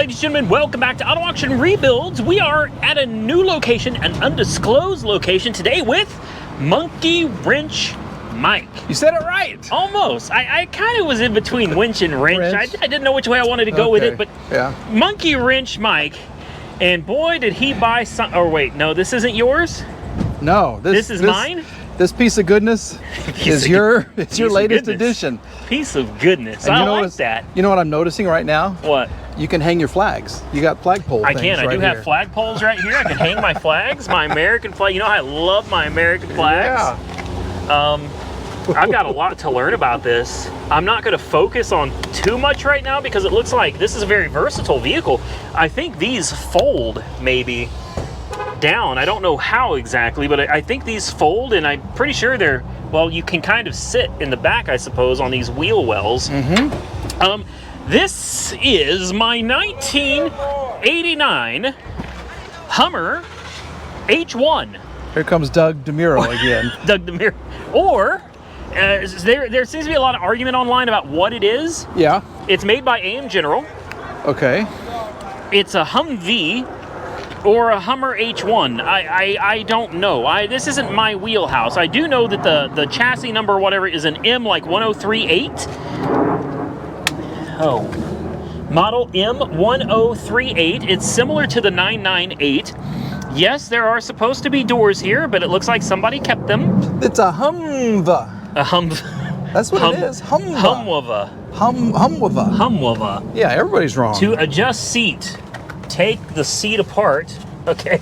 ladies and gentlemen, welcome back to Auto Auction Rebuilds. We are at a new location, an undisclosed location today with Monkey Wrench Mike. You said it right. Almost. I kind of was in between winch and wrench. I didn't know which way I wanted to go with it, but yeah. Monkey Wrench Mike, and boy, did he buy some. Oh wait, no, this isn't yours. No, this is mine. This piece of goodness is your latest edition. Piece of goodness. And I like that. You know what I'm noticing right now? What? You can hang your flags. You got flagpole things. I can. I do have flag poles right here. I can hang my flags, my American flag. You know I love my American flags. Yeah. I've got a lot to learn about this. I'm not going to focus on too much right now because it looks like this is a very versatile vehicle. I think these fold maybe down. I don't know how exactly, but I think these fold, and I'm pretty sure they're, well, you can kind of sit in the back, I suppose, on these wheel wells. Mm-hmm. This is my 1989 Hummer H1. Here comes Doug DeMuro again. Doug DeMuro. Or, there seems to be a lot of argument online about what it is. Yeah. It's made by AM General. Okay. It's a Humvee or a Hummer H1. I don't know. This isn't my wheelhouse. I do know that the chassis number or whatever is an M like 1038. Oh. Model M1038. It's similar to the 998. Yes, there are supposed to be doors here, but it looks like somebody kept them. It's a Humva. A Humva. That's what it is. Humva. Humva. Humva. Yeah, everybody's wrong. To adjust seat. Take the seat apart. Okay,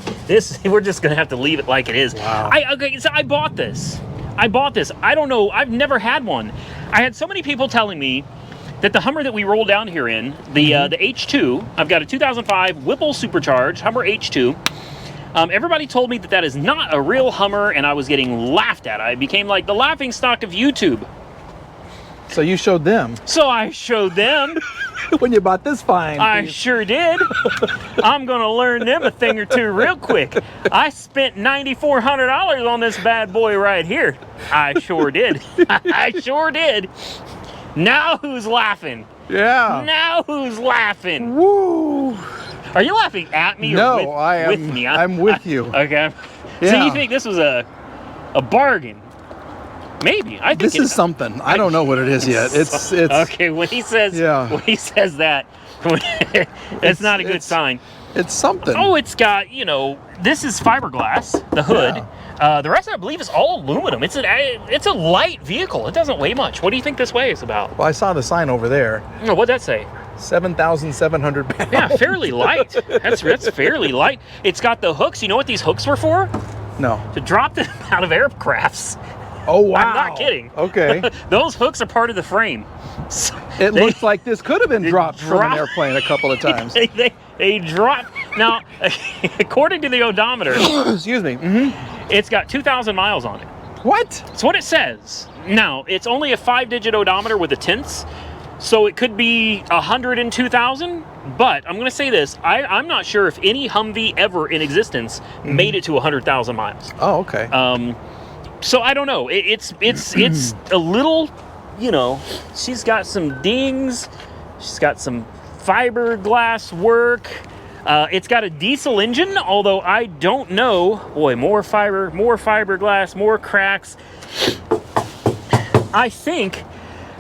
we're just gonna have to leave it like it is. Wow. Okay, so I bought this. I don't know. I've never had one. I had so many people telling me that the Hummer that we rolled down here in, the H2, I've got a 2005 Whipple supercharged Hummer H2. Everybody told me that is not a real Hummer, and I was getting laughed at. I became like the laughing stock of YouTube. So you showed them. So I showed them. When you bought this fine I piece. sure did. I'm gonna learn them a thing or two real quick. I spent $9,400 on this bad boy right here. I sure did. I sure did. Now who's laughing? Yeah. Now who's laughing? Woo. Are you laughing at me or no, with, I am, with me? I'm with you. Okay. Yeah. So you think this was a bargain? Maybe. I think this is something. I don't know what it is yet. It's okay. When he says that, it's not a good sign. It's something. Oh, it's got, this is fiberglass, the hood. Yeah. The rest of it, I believe, is all aluminum. It's a light vehicle. It doesn't weigh much. What do you think this weighs about? Well, I saw the sign over there. Oh, what'd that say? 7,700 pounds. Yeah, fairly light. That's fairly light. It's got the hooks. You know what these hooks were for? No. To drop them out of aircrafts. Oh, wow. I'm not kidding. Okay. Those hooks are part of the frame. So it looks like this could have been dropped from an airplane a couple of times. they drop. Now, according to the odometer, excuse me, it's got 2,000 miles on it. What? That's what it says. Now, it's only a 5-digit odometer with the tenths, so it could be 102,000. But I'm going to say this. I'm not sure if any Humvee ever in existence made it to 100,000 miles. Oh, okay. So I don't know. It's a little, she's got some dings. She's got some fiberglass work. It's got a diesel engine, although I don't know. Boy, more fiberglass, more cracks. I think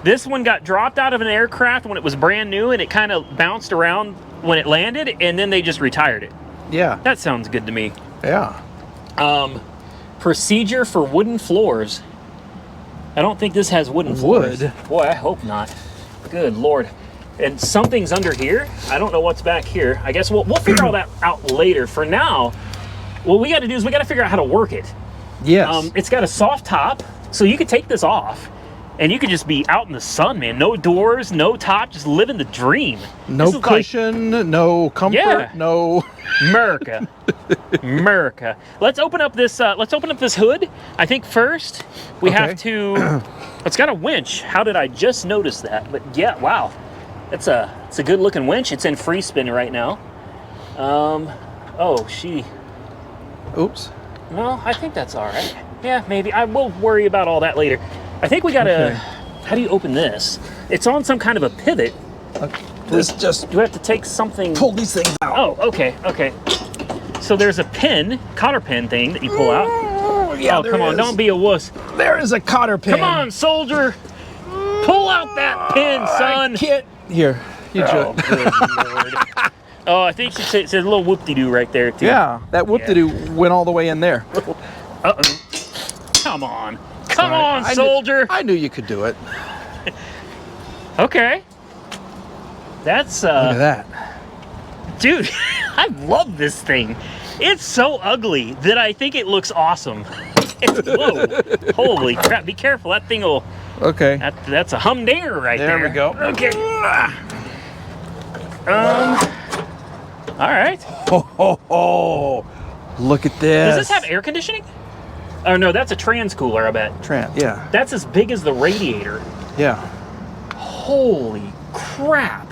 this one got dropped out of an aircraft when it was brand new, and it kind of bounced around when it landed, and then they just retired it. Yeah. That sounds good to me. Yeah. Procedure for wooden floors. I don't think this has wooden floors. Wood? Boy, I hope not. Good Lord. And something's under here. I don't know what's back here. I guess we'll figure all that out later. For now, what we got to do is we got to figure out how to work it. Yes. It's got a soft top, so you could take this off, and you could just be out in the sun, man. No doors, no top, just living the dream. No cushion, no comfort, no... America. America. Let's open up this hood. I think first we have to, it's got a winch. How did I just notice that? But yeah, wow. It's a good looking winch. It's in free spin right now. Oops. No, I think that's all right. Yeah, maybe. I will worry about all that later. I think we gotta, how do you open this? It's on some kind of a pivot. This just Do we have to take something? pull these things out. Oh, okay, okay. So there's a pin, cotter pin thing that you pull out. Yeah, Oh, come on, don't be a wuss. There is a cotter pin. Come on, soldier. Pull out that pin, son. I can't. Here, you Oh, just. good Lord. Oh, I think it says a little whoop-de-doo right there, too. Yeah, that whoop-de-doo went all the way in there. Uh-oh. Come on. Come Sorry. on, soldier. I knew you could do it. Okay. That's, Look at that. dude, I love this thing. It's so ugly that I think it looks awesome. Whoa. Holy crap. Be careful. That thing will... Okay. That's a humdinger right there. There we go. Okay. All right. Oh, look at this. Does this have air conditioning? Oh, no, that's a trans cooler, I bet. Yeah. That's as big as the radiator. Yeah. Holy crap.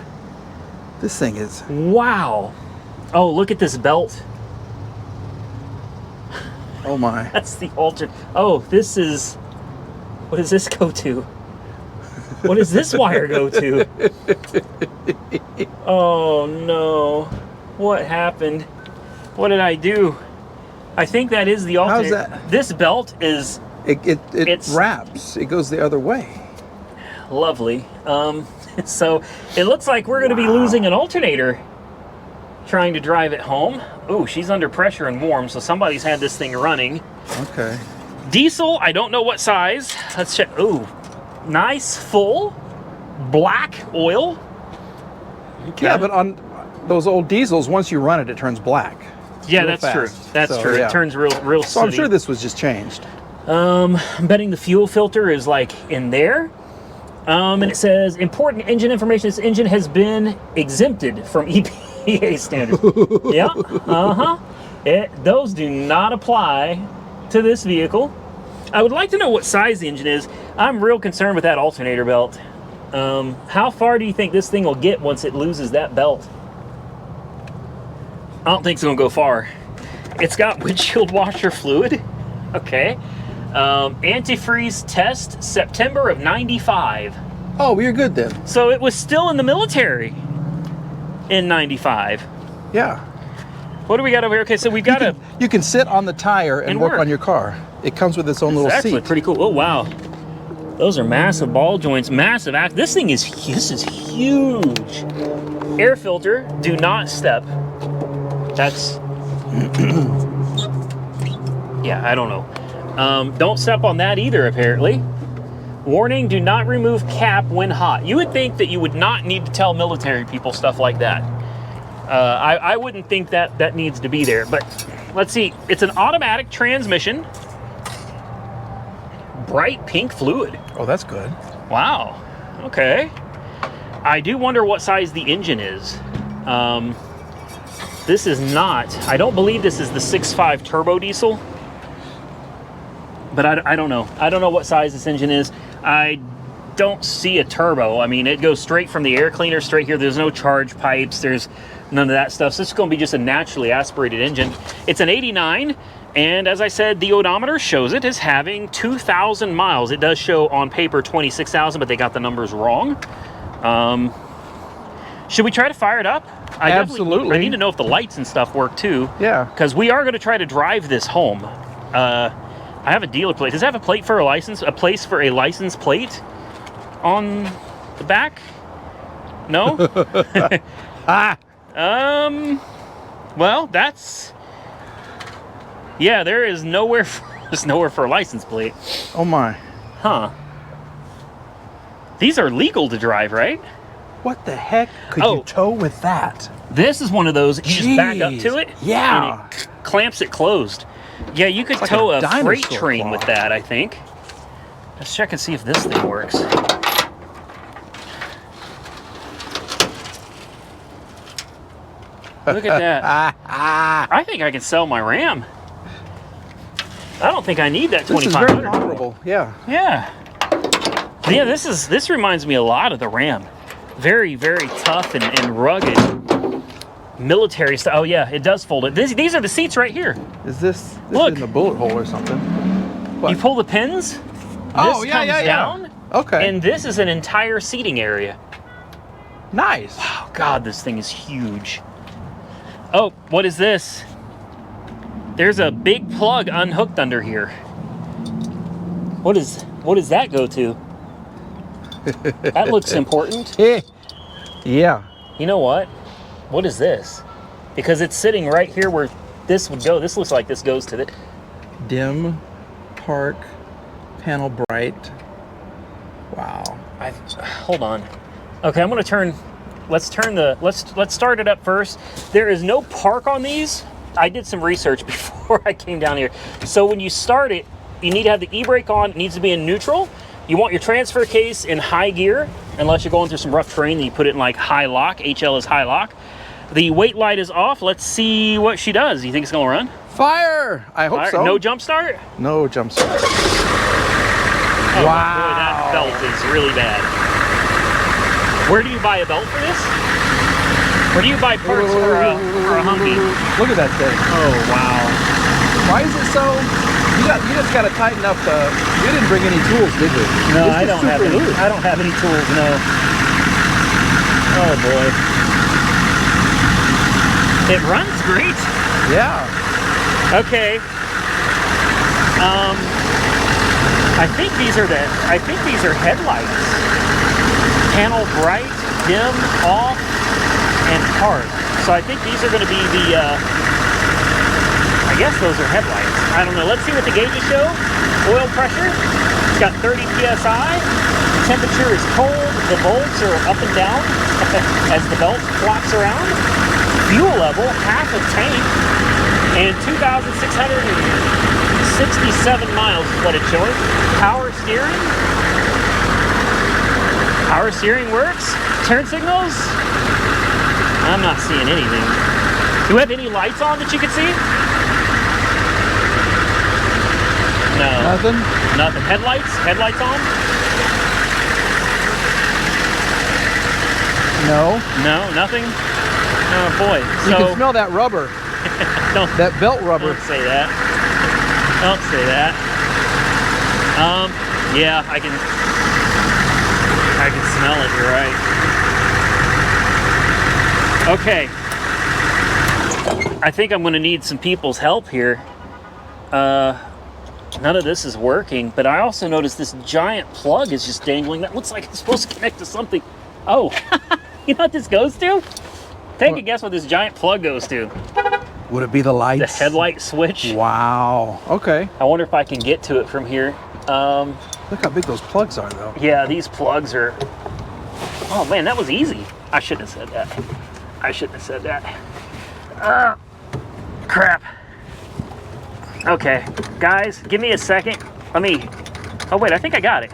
This thing is. Wow. Oh, look at this belt. Oh my. That's the alternate. Oh, this is... What does this go to? What does this wire go to? Oh, no. What happened? What did I do? I think that is the alternate. How's that? This belt is It wraps. It goes the other way. lovely. So it looks like we're going to be losing an alternator trying to drive it home. Ooh, she's under pressure and warm, so somebody's had this thing running. Okay. Diesel, I don't know what size. Let's check. Ooh, nice, full, black oil. Okay. Yeah, but on those old diesels, once you run it, it turns black. Yeah, real that's fast. true. That's So, true. yeah. It turns real So I'm sooty. sure this was just changed. I'm betting the fuel filter is like in there. And it says important engine information. This engine has been exempted from EPA standards. Yeah. Those do not apply to this vehicle. I would like to know what size the engine is. I'm real concerned with that alternator belt. How far do you think this thing will get once it loses that belt? I don't think it's gonna go far. It's got windshield washer fluid. Okay. Antifreeze test, September of '95. Oh, you're good then. So it was still in the military in '95. Yeah. What do we got over here? Okay, so we've got You can sit on the tire and work work. on your car. It comes with its own little actually seat. pretty cool. Oh wow, those are massive ball joints, massive act. This thing is huge. Air filter, do not step. That's yeah, I don't know. Don't step on that either, apparently. Warning, do not remove cap when hot. You would think that you would not need to tell military people stuff like that. I wouldn't think that needs to be there, but let's see. It's an automatic transmission. Bright pink fluid. Oh, that's good. Wow. Okay. I do wonder what size the engine is. This is not, I don't believe this is the 6.5 turbo diesel. But I don't know. I don't know what size this engine is. I don't see a turbo. I mean, it goes straight from the air cleaner straight here. There's no charge pipes. There's none of that stuff. So this is going to be just a naturally aspirated engine. It's an 89. And as I said, the odometer shows it as having 2,000 miles. It does show on paper 26,000, but they got the numbers wrong. Should we try to fire it up? Absolutely. I need to know if the lights and stuff work too. Yeah. Because we are going to try to drive this home. I have a dealer plate. Does it have a plate for a license? A place for a license plate on the back? No? Well, that's... Yeah, there is nowhere there's nowhere for a license plate. Oh my. Huh. These are legal to drive, right? What the heck could you tow with that? This is one of those, you just back up to it. Yeah. And it clamps it closed. Yeah, you could It's like tow a a freight dinosaur train claw. with that, I think. Let's check and see if this thing works. Look at that. I think I can sell my Ram. I don't think I need that This is 2500. very honorable. Yeah. Yeah. Yeah, this reminds me a lot of the Ram. Very, very tough and rugged military style. Oh yeah, it does fold it. These are the seats right here. Is this Look. in the bullet hole or something? What? You pull the pins. Oh, this yeah, comes yeah, yeah. down, Okay. and this is an entire seating area. Nice. Oh, God, this thing is huge. Oh, what is this? There's a big plug unhooked under here. What does that go to? That looks important. Yeah. You know what? What is this? Because it's sitting right here where this would go. This looks like this goes to the Dim, park, panel bright. Wow. Hold on. Okay, I'm gonna turn. Let's start it up first. There is no park on these. I did some research before I came down here. So when you start it, you need to have the e-brake on. It needs to be in neutral. You want your transfer case in high gear, unless you're going through some rough terrain, then you put it in like high lock. HL is high lock. The wait light is off. Let's see what she does. You think it's gonna run? Fire! I hope so. No jump start? No jump start. Oh, wow. Boy, that belt is really bad. Where do you buy a belt for this? Where do you buy parts for a Humvee? Look at that thing. Oh, wow. Why is it so? You just gotta tighten up the. You didn't bring any tools, did you? No, I don't have any. I don't have any tools. No. Oh boy. It runs great. Yeah. Okay. I think these are headlights. Panel bright, dim, off, and park. So I think these are going to be the. I guess those are headlights. I don't know. Let's see what the gauges show. Oil pressure. It's got 30 psi. Temperature is cold. The volts are up and down as the belt flops around. Fuel level, half a tank, and 2,667 miles is what it's showing. Power steering. Power steering works. Turn signals. I'm not seeing anything. Do we have any lights on that you can see? No. Nothing? Nothing. Headlights? Headlights on? No. No, nothing? Oh boy. You can smell that rubber. That belt rubber. Don't say that. Don't say that. Yeah, I can smell it, you're right. Okay. I think I'm gonna need some people's help here. None of this is working, but I also noticed this giant plug is just dangling. That looks like it's supposed to connect to something. Oh, you know what this goes to? Take a guess what this giant plug goes to. Would it be the lights? The headlight switch. Wow. Okay. I wonder if I can get to it from here. Look how big those plugs are, though. Yeah, these plugs are... Oh, man, that was easy. I shouldn't have said that. I shouldn't have said that. Crap. Okay, guys, give me a second. Let me... Oh, wait, I think I got it.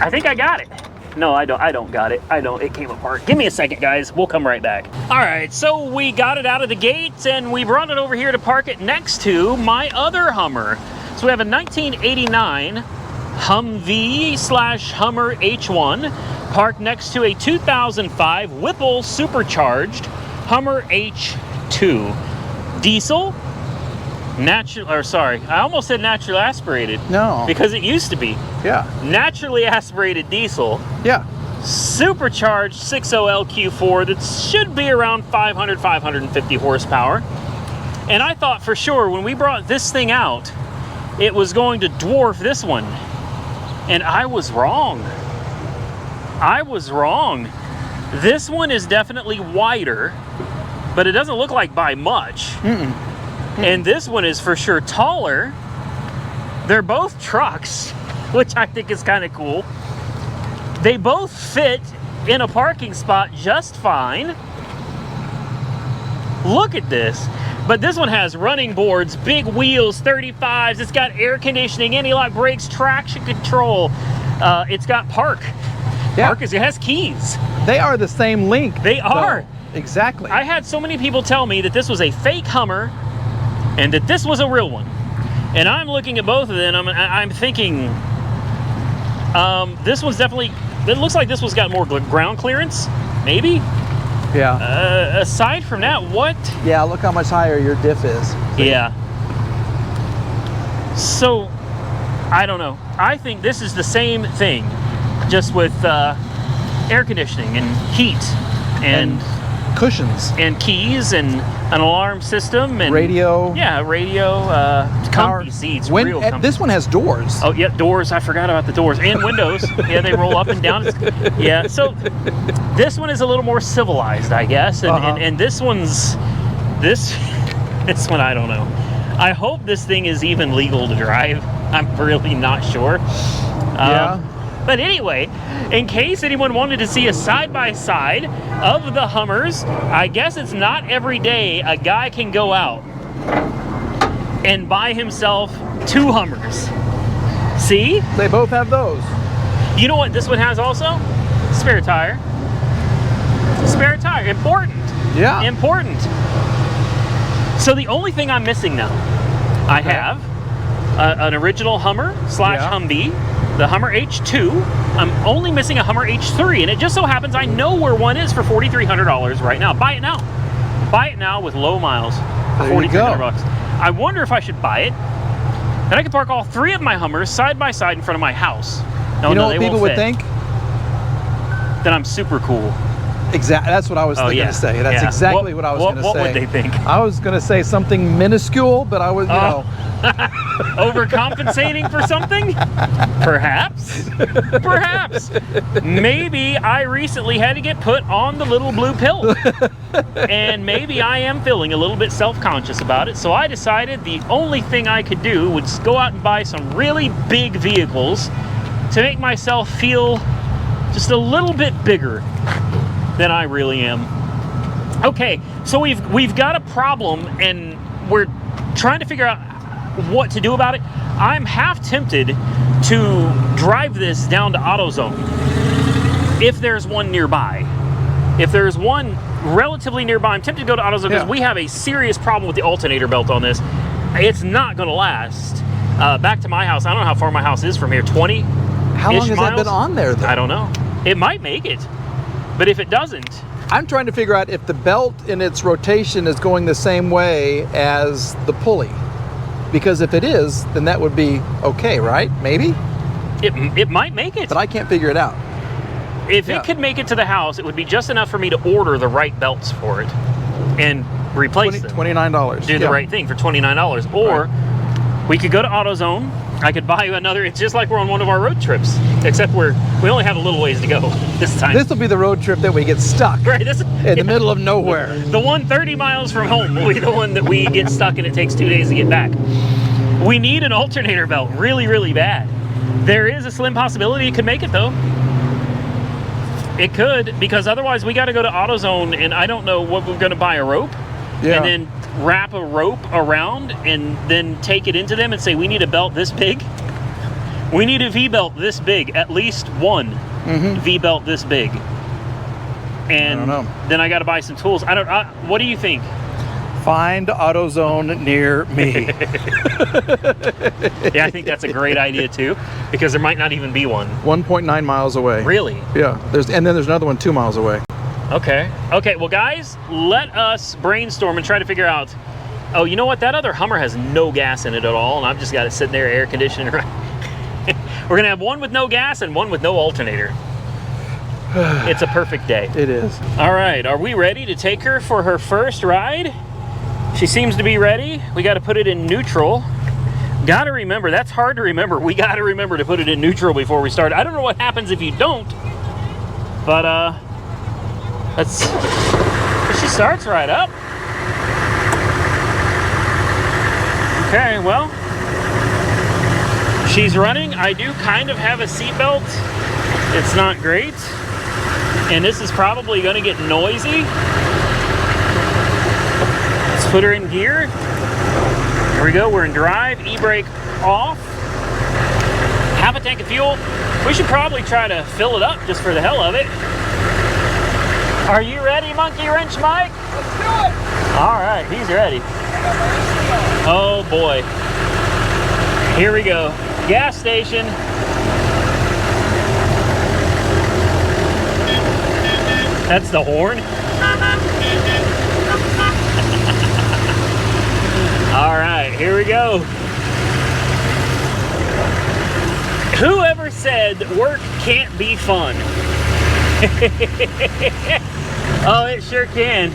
I think I got it. No, I don't got it. It came apart. Give me a second, guys. We'll come right back. All right, so we got it out of the gate, and we brought it over here to park it next to my other Hummer. So we have a 1989 Humvee/Hummer H1 parked next to a 2005 Whipple supercharged Hummer H2. Diesel, I almost said naturally aspirated. No. Because it used to be. Yeah. Naturally aspirated diesel. Yeah. Supercharged 6.0 LQ4 that should be around 500, 550 horsepower. And I thought for sure when we brought this thing out, it was going to dwarf this one. And I was wrong. I was wrong. This one is definitely wider, but it doesn't look like by much. And this one is for sure taller. They're both trucks, which I think is kind of cool. They both fit in a parking spot just fine. Look at this. But this one has running boards, big wheels, 35s. It's got air conditioning, anti-lock brakes, traction control. It's got park. Yeah. It has keys. They are the same link. They are. Though. Exactly. I had so many people tell me that this was a fake Hummer and that this was a real one. And I'm looking at both of them, I'm thinking, this one's definitely, it looks like this one's got more ground clearance, maybe? Yeah. Aside from that, what? Yeah, look how much higher your diff is. Yeah. So, I don't know. I think this is the same thing, just with air conditioning and heat and cushions and keys and an alarm system and radio. Yeah, radio, comfy seats, real comfy. This one has doors. Oh yeah, doors. I forgot about the doors and windows. Yeah, they roll up and down. Yeah, so this one is a little more civilized, I guess, and this one's this one I don't know. I hope this thing is even legal to drive. I'm really not sure. Yeah. But anyway, in case anyone wanted to see a side-by-side of the Hummers, I guess it's not every day a guy can go out and buy himself 2 Hummers. See? They both have those. You know what this one has also? Spare tire. Spare tire. Important. Yeah. Important. So the only thing I'm missing now, I have an original Hummer / Humvee, the Hummer H2. I'm only missing a Hummer H3, and it just so happens I know where one is for $4,300 right now. Buy it now. Buy it now with low miles for $4,300. I wonder if I should buy it. Then I could park all 3 of my Hummers side by side in front of my house. No, you know they what people would think? That I'm super cool. Exactly. That's what I was thinking to say. That's exactly what I was going to say. What would they think? I was going to say something minuscule, but I was, you know. Overcompensating for something? Perhaps. Perhaps. Maybe I recently had to get put on the little blue pill. And maybe I am feeling a little bit self-conscious about it. So I decided the only thing I could do was go out and buy some really big vehicles to make myself feel just a little bit bigger than I really am. Okay, so we've got a problem and we're trying to figure out what to do about it. I'm half tempted to drive this down to AutoZone if there's one nearby. If there's one relatively nearby, I'm tempted to go to AutoZone because we have a serious problem with the alternator belt on this. It's not going to last. Back to my house, I don't know how far my house is from here, 20-ish miles? How long has that been on there, though? I don't know. It might make it, but if it doesn't... I'm trying to figure out if the belt in its rotation is going the same way as the pulley. Because if it is, then that would be okay, right? Maybe? It might make it. But I can't figure it out. If it could make it to the house, it would be just enough for me to order the right belts for it and replace them. $29. Do the right thing for $29. Or we could go to AutoZone. I could buy you another. It's just like we're on one of our road trips, except we only have a little ways to go this time. This will be the road trip that we get stuck right, in the middle of nowhere. The one 30 miles from home will be the one that we get stuck and it takes 2 days to get back. We need an alternator belt really, really bad. There is a slim possibility it could make it though. It could, because otherwise we got to go to AutoZone and I don't know what we're going to buy, a rope and then wrap a rope around and then take it into them and say we need a belt this big. We need a V-belt this big, at least one V-belt this big. And I don't know. Then I got to buy some tools. What do you think? Find AutoZone near me. Yeah, I think that's a great idea too, because there might not even be one. 1.9 miles away. Really? Yeah. And then there's another one 2 miles away. Okay. Okay, well guys, let us brainstorm and try to figure out, oh, you know what? That other Hummer has no gas in it at all, and I've just got it sitting there air conditioning. We're going to have one with no gas and one with no alternator. It's a perfect day. It is. All right, are we ready to take her for her first ride? She seems to be ready. We got to put it in neutral. Got to remember, that's hard to remember. We got to remember to put it in neutral before we start. I don't know what happens if you don't, but she starts right up. Okay, well, she's running. I do kind of have a seatbelt. It's not great. And this is probably going to get noisy. Let's put her in gear. Here we go. We're in drive. E-brake off. Half a tank of fuel. We should probably try to fill it up just for the hell of it. Are you ready, Monkey Wrench Mike? Let's do it. All right, he's ready. Oh boy. Here we go. Gas station. That's the horn. All right, here we go. Whoever said work can't be fun? Oh, it sure can.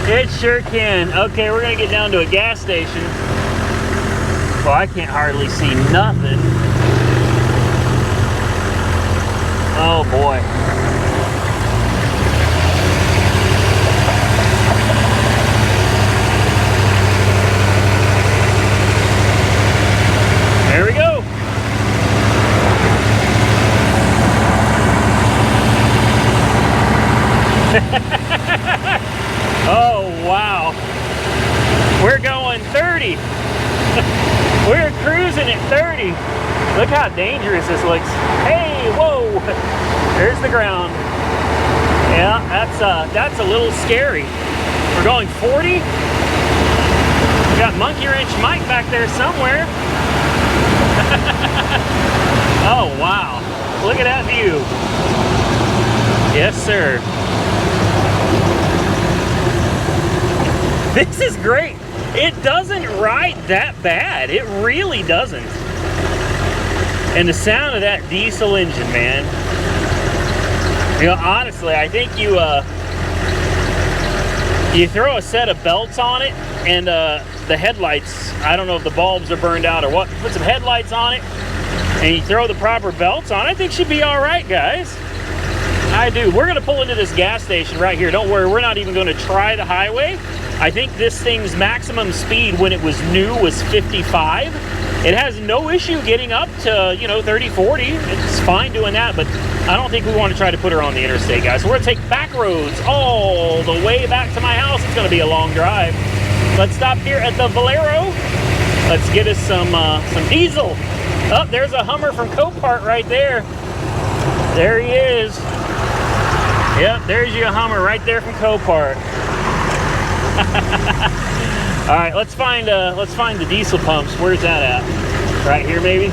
It sure can. Okay, we're gonna get down to a gas station. Well, I can't hardly see nothing. Oh boy. There we go. Oh, wow. We're going 30. We're cruising at 30. Look how dangerous this looks. Hey, whoa. There's the ground. Yeah, that's a little scary. We're going 40. We got Monkey Wrench Mike back there somewhere. Oh, wow. Look at that view. Yes, sir. This is great. It doesn't ride that bad. It really doesn't. And the sound of that diesel engine, man. You know, honestly, I think you throw a set of belts on it and the headlights, I don't know if the bulbs are burned out or what, put some headlights on it and you throw the proper belts on, I think should be all right, guys. I do. We're going to pull into this gas station right here. Don't worry, we're not even going to try the highway. I think this thing's maximum speed when it was new was 55. It has no issue getting up to, you know, 30, 40. It's fine doing that, but I don't think we want to try to put her on the interstate, guys. So we're going to take back roads all the way back to my house. It's going to be a long drive. Let's stop here at the Valero. Let's get us some diesel. Oh, there's a Hummer from Copart right there. There he is. Yep, there's your Hummer right there from Copart. All right, let's find the diesel pumps. Where's that at? Right here, maybe?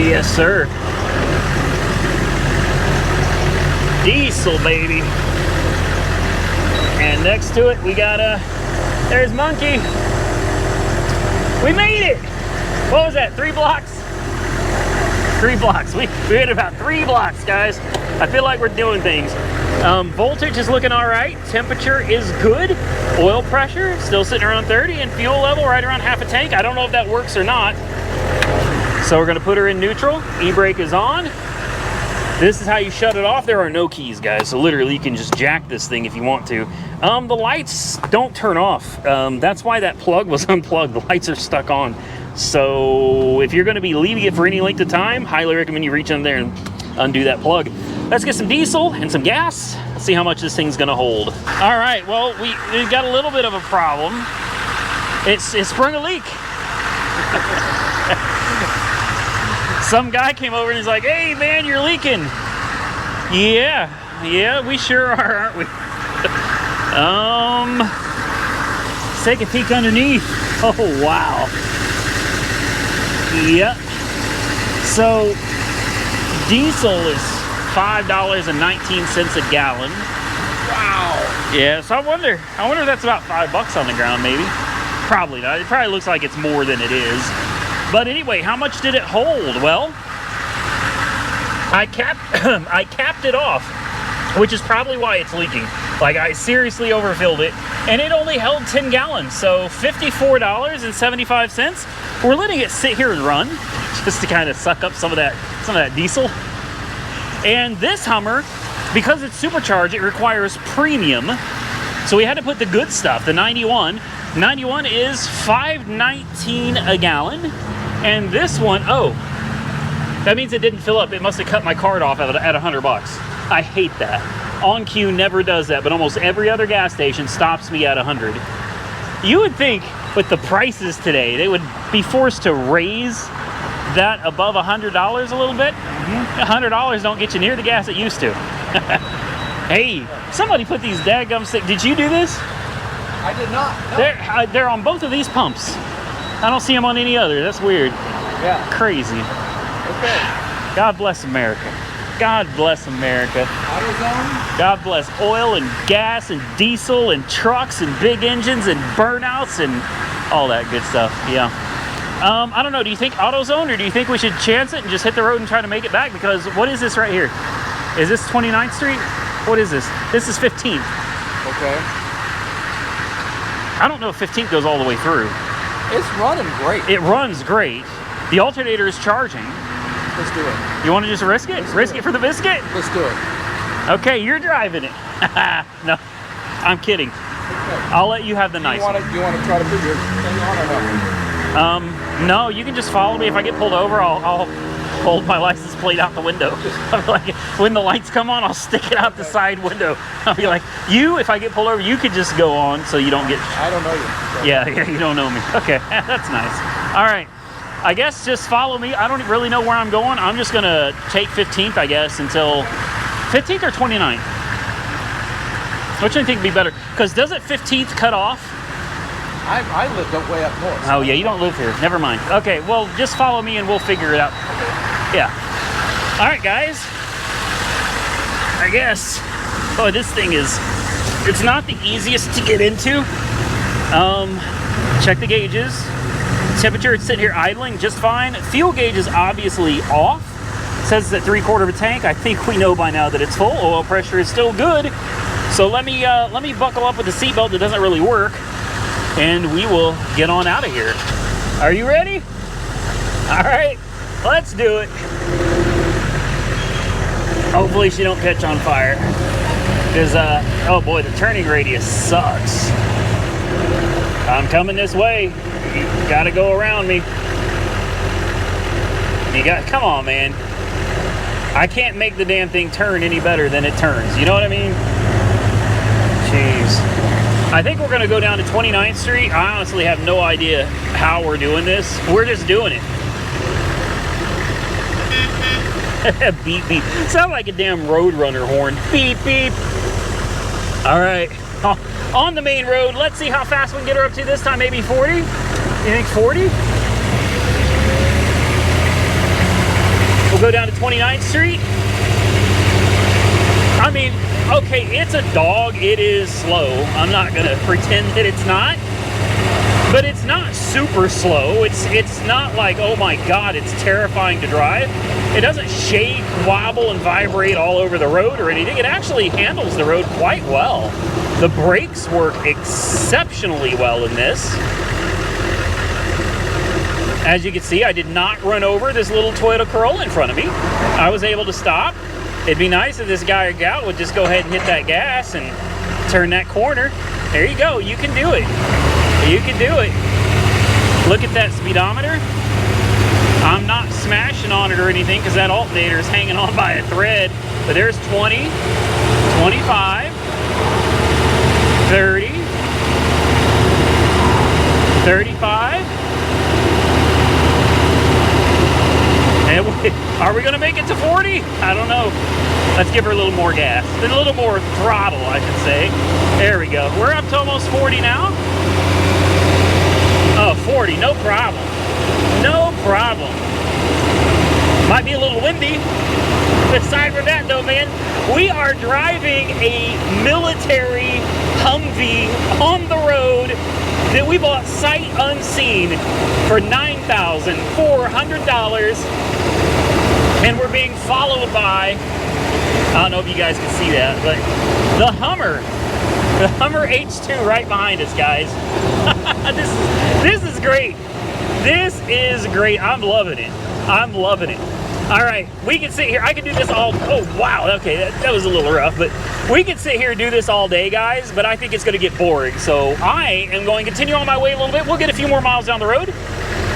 Yes, sir. Diesel, baby. And next to it, we got there's Monkey. We made it. What was that? 3 blocks? 3 blocks. We hit about 3 blocks, guys. I feel like we're doing things. Voltage is looking all right. Temperature is good. Oil pressure still sitting around 30, and fuel level right around half a tank. I don't know if that works or not. So we're going to put her in neutral. E-brake is on. This is how you shut it off. There are no keys, guys. So literally you can just jack this thing if you want to. The lights don't turn off. That's why that plug was unplugged. The lights are stuck on. So if you're going to be leaving it for any length of time, highly recommend you reach in there and undo that plug. Let's get some diesel and some gas. Let's see how much this thing's gonna hold. All right, well, we got a little bit of a problem. It sprung a leak. Some guy came over and he's like, hey man, you're leaking. Yeah, we sure are, aren't we? Let's take a peek underneath. Oh, wow. Yep. So, diesel is $5.19 a gallon. Wow. Yeah, so I wonder if that's about $5 on the ground, maybe. Probably not. It probably looks like it's more than it is. But anyway, how much did it hold? Well, I capped it off, which is probably why it's leaking. Like, I seriously overfilled it, and it only held 10 gallons, so $54.75. We're letting it sit here and run, just to kind of suck up some of that diesel. And this Hummer, because it's supercharged, it requires premium. So we had to put the good stuff, the 91. 91 is $5.19 a gallon. And this one, oh, that means it didn't fill up. It must have cut my card off at $100. I hate that. OnQ never does that, but almost every other gas station stops me at 100. You would think with the prices today, they would be forced to raise that above $100 a little bit. $100 don't get you near the gas it used to. Hey, somebody put these dadgum sticks. Did you do this? I did not. No. They're on both of these pumps. I don't see them on any other. That's weird. Yeah. Crazy. Okay. God bless America. God bless America. AutoZone. God bless oil and gas and diesel and trucks and big engines and burnouts and all that good stuff. Yeah. I don't know. Do you think AutoZone, or do you think we should chance it and just hit the road and try to make it back? Because what is this right here? Is this 29th Street? What is this? This is 15th. Okay. I don't know if 15th goes all the way through. It's running great. It runs great. The alternator is charging. Let's do it. You want to just risk it? Risk it for the biscuit? Let's do it. Okay, you're driving it. No, I'm kidding. Okay. I'll let you have the nice one. Do you want to try to put your thing on or no? No, you can just follow me. If I get pulled over, I'll hold my license plate out the window. I'll be like, when the lights come on, I'll stick it out the side window. I'll be like, if I get pulled over, you could just go on so you don't get... I don't know you. So. Yeah, you don't know me. Okay, that's nice. All right, I guess just follow me. I don't really know where I'm going. I'm just gonna take 15th, I guess, until 15th or 29th. Which do you think would be better? Because doesn't 15th cut off? I lived up way up north. Oh yeah, you don't live here. Never mind. Okay, well, just follow me and we'll figure it out. Yeah. All right, guys. I guess. Oh, this thing is, it's not the easiest to get into. Check the gauges. Temperature, it's sitting here idling just fine. Fuel gauge is obviously off. It says it's at 3/4 of a tank. I think we know by now that it's full. Oil pressure is still good. So let me buckle up with the seatbelt that doesn't really work, and we will get on out of here. Are you ready? All right, let's do it. Hopefully she don't catch on fire, because oh boy, the turning radius sucks. I'm coming this way. You gotta go around me. Come on, man. I can't make the damn thing turn any better than it turns. You know what I mean? Jeez. I think we're gonna go down to 29th Street. I honestly have no idea how we're doing this. We're just doing it. Beep, beep. Sound like a damn Roadrunner horn. Beep, beep. All right. On the main road, let's see how fast we can get her up to this time. Maybe 40? You think 40? We'll go down to 29th Street. I mean, okay, it's a dog. It is slow. I'm not gonna pretend that it's not, but it's not super slow. It's not like, oh my God, it's terrifying to drive. It doesn't shake, wobble, and vibrate all over the road or anything. It actually handles the road quite well. The brakes work exceptionally well in this. As you can see, I did not run over this little Toyota Corolla in front of me. I was able to stop. It'd be nice if this guy or gal would just go ahead and hit that gas and turn that corner. There you go, you can do it. You can do it. Look at that speedometer. I'm not smashing on it or anything because that alternator is hanging on by a thread. But there's 20, 25, 30, 35. And are we gonna make it to 40? I don't know. Let's give her a little more gas. A little more throttle, I should say. There we go. We're up to almost 40 now. Oh, 40, no problem. No problem. Might be a little windy. Aside from that though, man, we are driving a military Humvee on the road that we bought sight unseen for $9,400, and we're being followed by, I don't know if you guys can see that, but the Hummer H2 right behind us, guys. This is great. This is great. I'm loving it. I'm loving it. All right, we can sit here. I can do this all, oh wow, okay, that was a little rough, but we can sit here and do this all day, guys, but I think it's gonna get boring. So I am going to continue on my way a little bit. We'll get a few more miles down the road,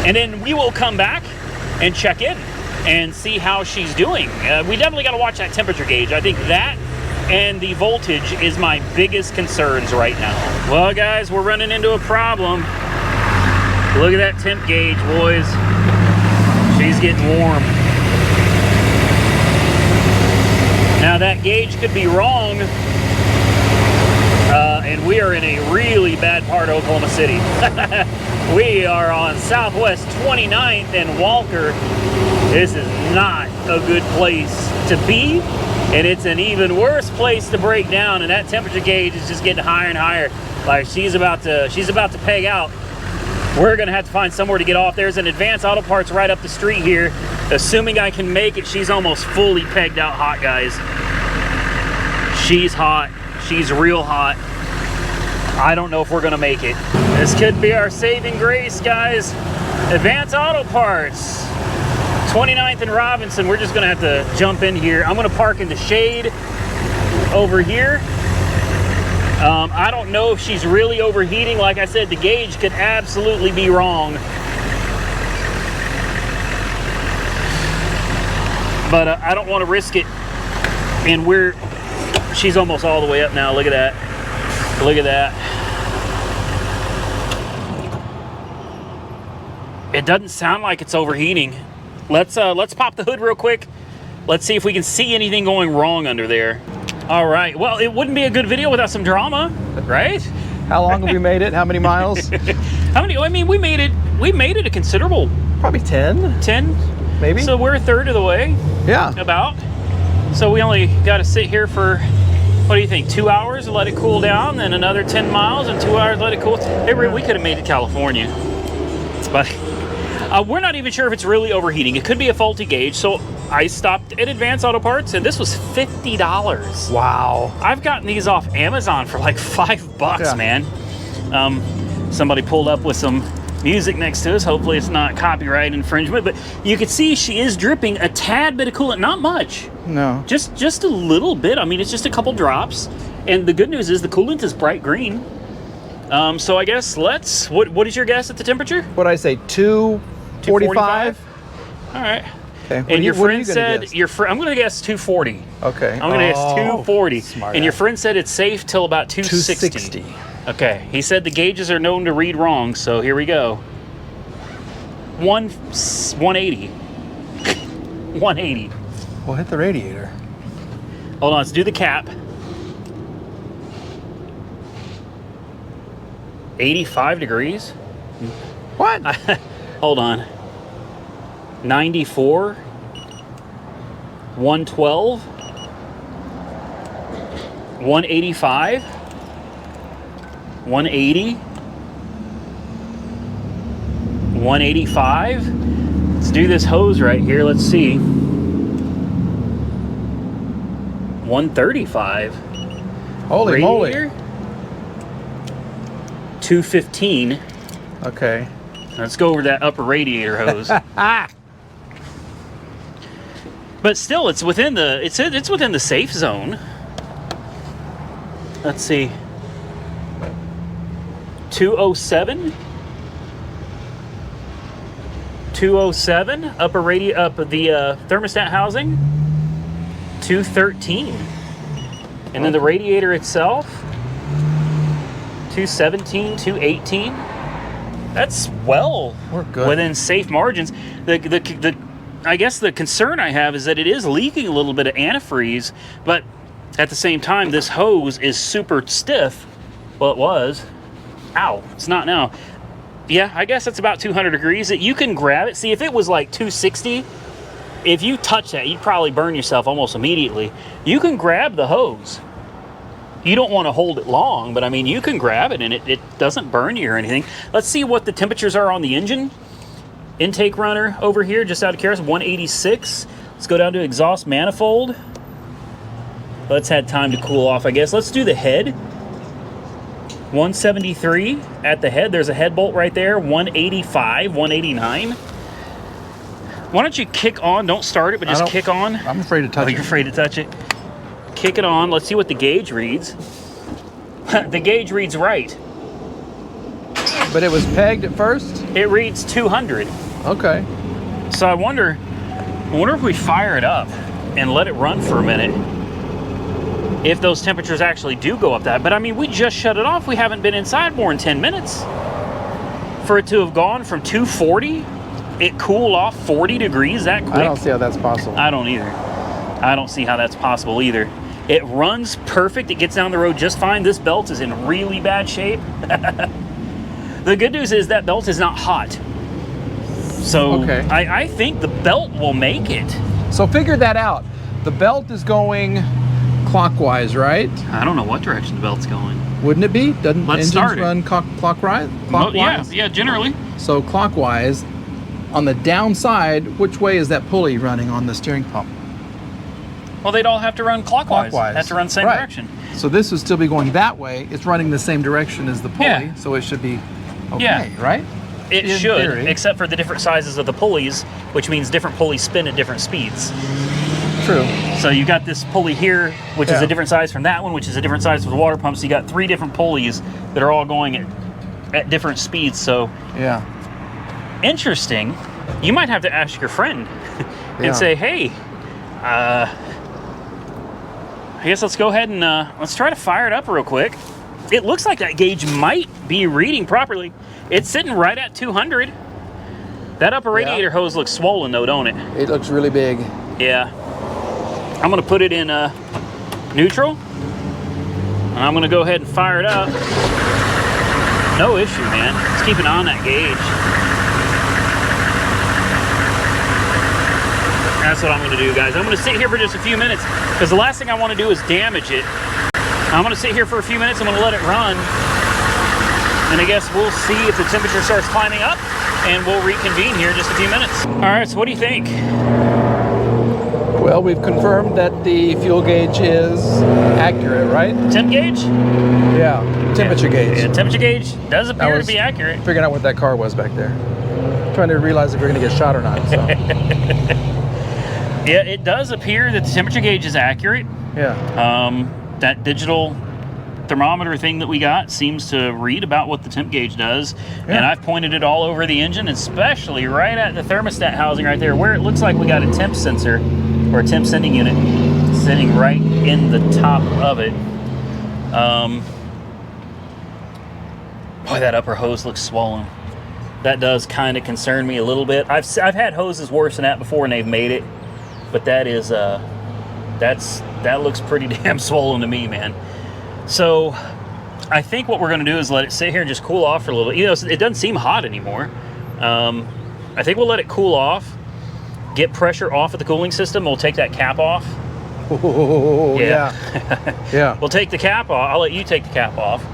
and then we will come back and check in and see how she's doing. We definitely gotta watch that temperature gauge. I think that and the voltage is my biggest concerns right now. Well, guys, we're running into a problem. Look at that temp gauge, boys. She's getting warm. Now that gauge could be wrong, and we are in a really bad part of Oklahoma City. We are on Southwest 29th and Walker. This is not a good place to be, and it's an even worse place to break down, and that temperature gauge is just getting higher and higher. Like she's about to peg out. We're gonna have to find somewhere to get off. There's an Advanced Auto Parts right up the street here. Assuming I can make it. She's almost fully pegged out hot, guys. She's hot. She's real hot. I don't know if we're gonna make it. This could be our saving grace, guys. Advanced Auto Parts, 29th and Robinson. We're just gonna have to jump in here. I'm gonna park in the shade over here. I don't know if she's really overheating. Like I said, the gauge could absolutely be wrong. But I don't want to risk it. And she's almost all the way up now. Look at that. Look at that. It doesn't sound like it's overheating. Let's pop the hood real quick. Let's see if we can see anything going wrong under there. All right, well, it wouldn't be a good video without some drama, right? How long have we made it? How many miles? How many? I mean, we made it a considerable. Probably 10. 10? Maybe. So we're a third of the way. Yeah. About. So we only got to sit here for, what do you think, 2 hours and let it cool down, then another 10 miles and 2 hours, let it cool. Hey, we could have made it to California. But we're not even sure if it's really overheating. It could be a faulty gauge. So I stopped at Advanced Auto Parts, and this was $50. Wow. I've gotten these off Amazon for like $5, yeah. Man. Somebody pulled up with some music next to us. Hopefully it's not copyright infringement, but you can see she is dripping a tad bit of coolant. Not much. No. Just a little bit. I mean, it's just a couple drops. And the good news is the coolant is bright green. So I guess what is your guess at the temperature? What'd I say, 245? All right. Okay. And your friend said, I'm going to guess 240. Okay. I'm going to guess 240. Smart and your ass. friend said it's safe till about 260. Okay. He said the gauges are known to read wrong, so here we go. 180. 180. We'll hit the radiator. Hold on, let's do the cap. 85 degrees. What? Hold on. 94. 112. 185. 180. 185. Let's do this hose right here. Let's see. 135. Holy Radiator. moly. 215. Okay. Let's go over that upper radiator hose. But still, it's within the safe zone. Let's see. 207. 207 up the thermostat housing. 213. And then the radiator itself. 217, 218. That's well We're good. within safe margins. I guess the concern I have is that it is leaking a little bit of antifreeze, but at the same time, this hose is super stiff. Well, it was. Ow, it's not now. Yeah, I guess it's about 200 degrees. You can grab it. See, if it was like 260, if you touch that, you'd probably burn yourself almost immediately. You can grab the hose. You don't want to hold it long, but I mean, you can grab it and it doesn't burn you or anything. Let's see what the temperatures are on the engine. Intake runner over here, just out of curiosity, 186. Let's go down to exhaust manifold. Let's have time to cool off, I guess. Let's do the head. 173 at the head. There's a head bolt right there. 185, 189. Why don't you kick on? Don't start it, but just kick on. I'm afraid to touch it. You're afraid to touch it? Kick it on. Let's see what the gauge reads. The gauge reads right. But it was pegged at first? It reads 200. Okay. So I wonder if we fire it up and let it run for a minute, if those temperatures actually do go up that. But I mean, we just shut it off. We haven't been inside more than 10 minutes. For it to have gone from 240, it cooled off 40 degrees that quick. I don't see how that's possible. I don't either. I don't see how that's possible either. It runs perfect. It gets down the road just fine. This belt is in really bad shape. The good news is that belt is not hot. So okay. I think the belt will make it. So figure that out. The belt is going clockwise, right? I don't know what direction the belt's going. Wouldn't it be? Doesn't Let's engines start it. run clockwise? Yeah, generally. So clockwise, on the downside, which way is that pulley running on the steering pump? Well, they'd all have to run clockwise. Have to run the same Right. direction. So this would still be going that way. It's running the same direction as the pulley, Yeah. so it should be okay, Yeah. right? It In should, theory. except for the different sizes of the pulleys, which means different pulleys spin at different speeds. True. So you got this pulley here, which is Yeah. a different size from that one, which is a different size for the water pump. So you got 3 different pulleys that are all going at different speeds. So Yeah. interesting. You might have to ask your friend and Yeah. say, hey, I guess let's go ahead and let's try to fire it up real quick. It looks like that gauge might be reading properly. It's sitting right at 200. That upper radiator hose looks swollen though, don't it? It looks really big. Yeah. I'm gonna put it in neutral. And I'm gonna go ahead and fire it up. No issue, man. Let's keep an eye on that gauge. That's what I'm gonna do, guys. I'm gonna sit here for just a few minutes because the last thing I wanna do is damage it. I'm gonna sit here for a few minutes. I'm gonna let it run. And I guess we'll see if the temperature starts climbing up and we'll reconvene here in just a few minutes. All right, so what do you think? Well, we've confirmed that the fuel gauge is accurate, right? Temp gauge? Yeah. Temperature gauge. Yeah, temperature gauge does appear to was be accurate. Figuring out what that car was back there. Trying to realize if we're going to get shot or not. So. Yeah, it does appear that the temperature gauge is accurate. Yeah. That digital thermometer thing that we got seems to read about what the temp gauge does. Yeah. And I've pointed it all over the engine, especially right at the thermostat housing right there, where it looks like we got a temp sensor or a temp sending unit sitting right in the top of it. Boy, that upper hose looks swollen. That does kind of concern me a little bit. I've had hoses worse than that before and they've made it, but that is that looks pretty damn swollen to me, man. So I think what we're going to do is let it sit here and just cool off for a little bit. You know, it doesn't seem hot anymore. I think we'll let it cool off, get pressure off of the cooling system. We'll take that cap off. Oh, yeah. Yeah. We'll take the cap off. I'll let you take the cap off.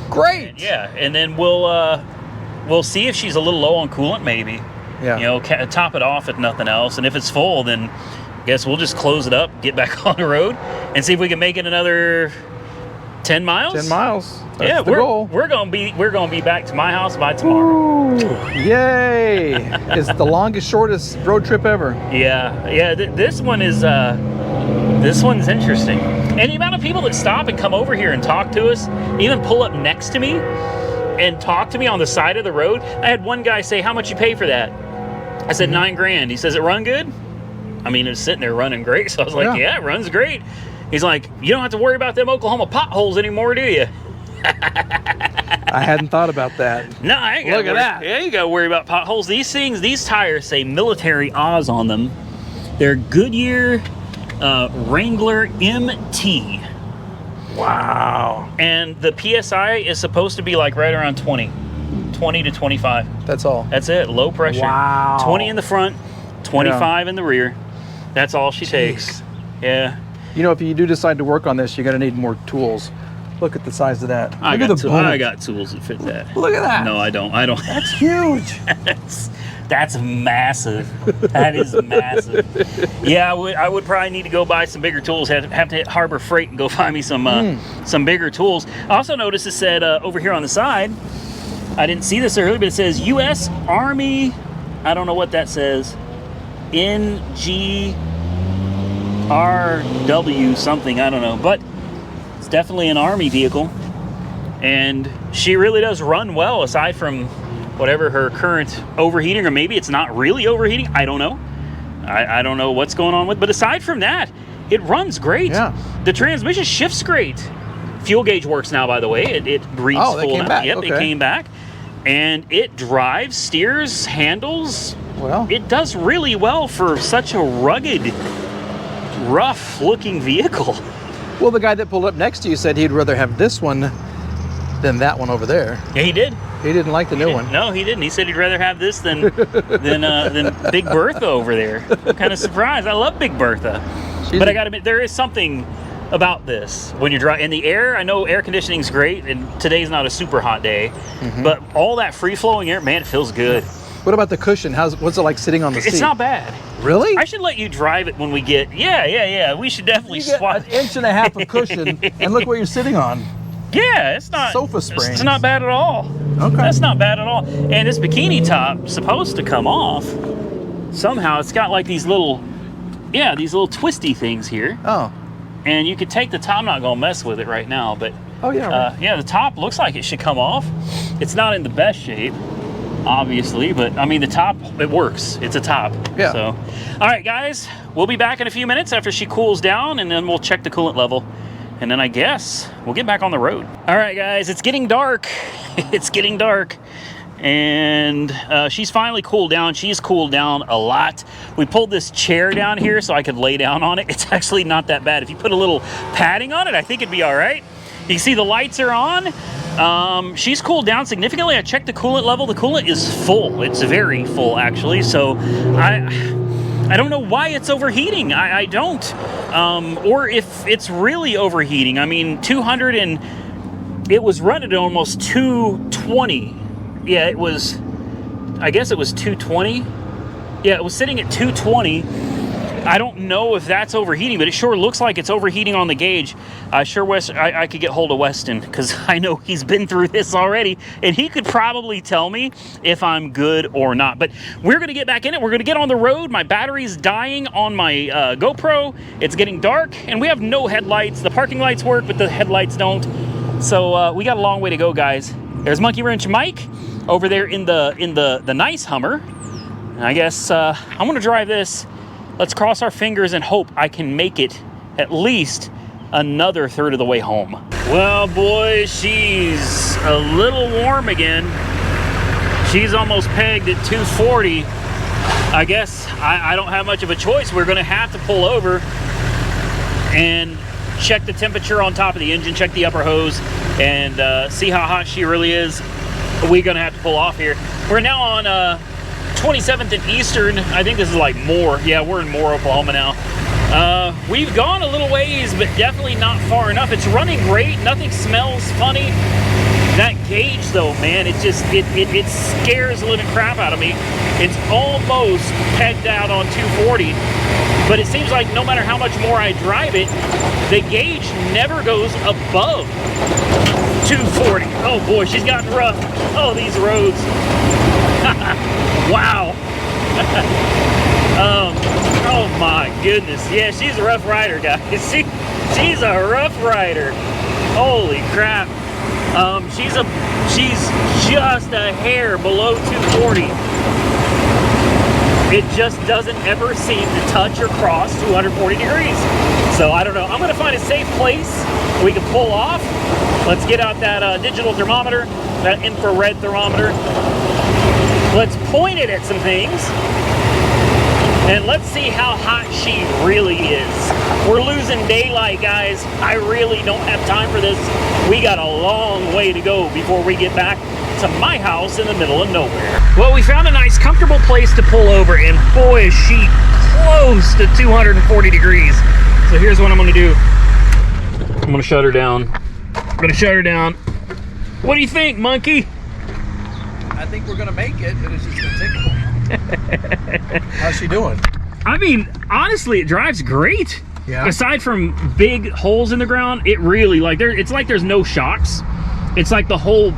Great. Yeah, and then we'll see if she's a little low on coolant, maybe. Yeah. You know, top it off if nothing else, and if it's full, then I guess we'll just close it up, get back on the road, and see if we can make it another 10 miles. 10 miles. That's Yeah, the goal. we're gonna be back to my house by tomorrow. Ooh, yay! It's the longest, shortest road trip ever. Yeah. This one's interesting. And the amount of people that stop and come over here and talk to us, even pull up next to me and talk to me on the side of the road. I had one guy say, "How much you pay for that?" I said, $9,000. He says, "It run good?" I mean, it's sitting there running great. So I was like, yeah, it runs great. He's like, "You don't have to worry about them Oklahoma potholes anymore, do you?" I hadn't thought about that. No, I ain't gotta Look at worry. that. Yeah, you gotta worry about potholes. These tires say military Oz on them. They're Goodyear Wrangler MT. Wow. And the PSI is supposed to be like right around 20 to 25. That's all. That's it, low pressure. Wow. 20 in the front, 25 in the rear. That's all she takes. Yeah. You know, if you do decide to work on this, you're going to need more tools. Look at the size of that. I Look got at the bolt. I got tools that fit that. Look at that. No, I don't. That's huge. That's massive. That is massive. Yeah, I would probably need to go buy some bigger tools. Have to hit Harbor Freight and go find me some bigger tools. I also noticed it said over here on the side, I didn't see this earlier, but it says U.S. Army. I don't know what that says. NGRW something. I don't know, but it's definitely an Army vehicle, and she really does run well aside from whatever her current overheating, or maybe it's not really overheating. I don't know. I don't know what's going on with, but aside from that, it runs great. Yeah. The transmission shifts great. Fuel gauge works now, by the way. It reads Oh, they full came now. back. Yep, Okay. it came back. And it drives, steers, handles. Well, It does really well for such a rugged, rough-looking vehicle. well, the guy that pulled up next to you said he'd rather have this one than that one over there. Yeah, he did. He didn't like the new one. No, he didn't. He said he'd rather have this than Big Bertha over there. I'm kind of surprised. I love Big Bertha, She's but a- I got to admit there is something about this when you're driving. And the air, I know air conditioning's great, and today's not a super hot day, but all that free-flowing air, man, it feels good. What about the cushion? What's it like sitting on the seat? It's not bad. Really? I should let you drive it when we get. Yeah. We should definitely You get swap. an inch and a half of cushion, and look what you're sitting on. Yeah, it's not Sofa springs. It's not bad at all. Okay. That's not bad at all. And this bikini top supposed to come off. Somehow it's got like these little twisty things here. Oh. And you could take the top. I'm not gonna mess with it right now, but Oh yeah. Right. yeah, the top looks like it should come off. It's not in the best shape, obviously, but I mean the top, it works. It's a top. Yeah. So, all right, guys, we'll be back in a few minutes after she cools down, and then we'll check the coolant level, and then I guess we'll get back on the road. All right, guys, it's getting dark. It's getting dark. And she's finally cooled down. She's cooled down a lot. We pulled this chair down here so I could lay down on it. It's actually not that bad. If you put a little padding on it, I think it'd be all right. You can see the lights are on. She's cooled down significantly. I checked the coolant level. The coolant is full. It's very full, actually. So I don't know why it's overheating. I don't. Or if it's really overheating. I mean, 200 and it was running at almost 220. Yeah, it was, I guess it was 220. Yeah, it was sitting at 220. I don't know if that's overheating, but it sure looks like it's overheating on the gauge. I could get hold of Weston, because I know he's been through this already, and he could probably tell me if I'm good or not. But we're going to get back in it. We're going to get on the road. My battery's dying on my GoPro. It's getting dark, and we have no headlights. The parking lights work, but the headlights don't. So we got a long way to go, guys. There's Monkey Wrench Mike over there in the nice Hummer. And I guess I'm going to drive this. Let's cross our fingers and hope I can make it at least another third of the way home. Well, boys, she's a little warm again. She's almost pegged at 240. I guess I don't have much of a choice. We're going to have to pull over and check the temperature on top of the engine, check the upper hose, and see how hot she really is. We're going to have to pull off here. We're now on 27th and Eastern. I think this is like Moore. Yeah, we're in Moore, Oklahoma now. We've gone a little ways, but definitely not far enough. It's running great. Nothing smells funny. That gauge, though, man, it scares the living crap out of me. It's almost pegged out on 240, but it seems like no matter how much more I drive it, the gauge never goes above 240. Oh boy, she's gotten rough. Oh, these roads. Wow. Oh my goodness. Yeah, she's a rough rider, guys. She's a rough rider. Holy crap. She's just a hair below 240. It just doesn't ever seem to touch or cross 240 degrees. So I don't know. I'm gonna find a safe place we can pull off. Let's get out that digital thermometer, that infrared thermometer. Let's point it at some things, and let's see how hot she really is. We're losing daylight, guys. I really don't have time for this. We got a long way to go before we get back to my house in the middle of nowhere. Well, we found a nice, comfortable place to pull over, and boy, is she close to 240 degrees. So here's what I'm gonna do. I'm gonna shut her down. I'm gonna shut her down. What do you think, Monkey? I think we're gonna make it, but it's just gonna take a while. How's she doing? I mean, honestly, it drives great. Yeah. Aside from big holes in the ground, it really it's like there's no shocks. It's like the whole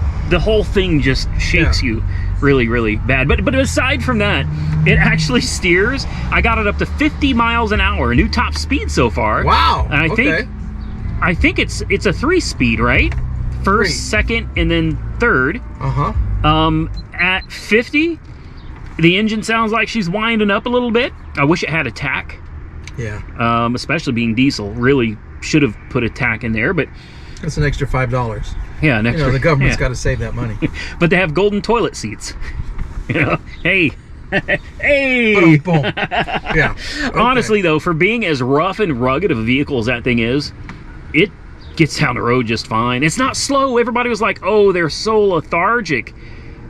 thing just shakes you really, really bad. But aside from that, it actually steers. I got it up to 50 miles an hour, new top speed so far. Wow. And I think it's a 3-speed, right? First, second, and then third. At 50, the engine sounds like she's winding up a little bit. I wish it had a tack. Yeah. Especially being diesel, really should have put a tack in there, but that's an extra $5. Yeah, an extra. The government's got to save that money. But they have golden toilet seats. Hey. Hey. Boom, boom. Yeah. Okay. Honestly, though, for being as rough and rugged of a vehicle as that thing is, it gets down the road just fine. It's not slow. Everybody was like, "Oh, they're so lethargic."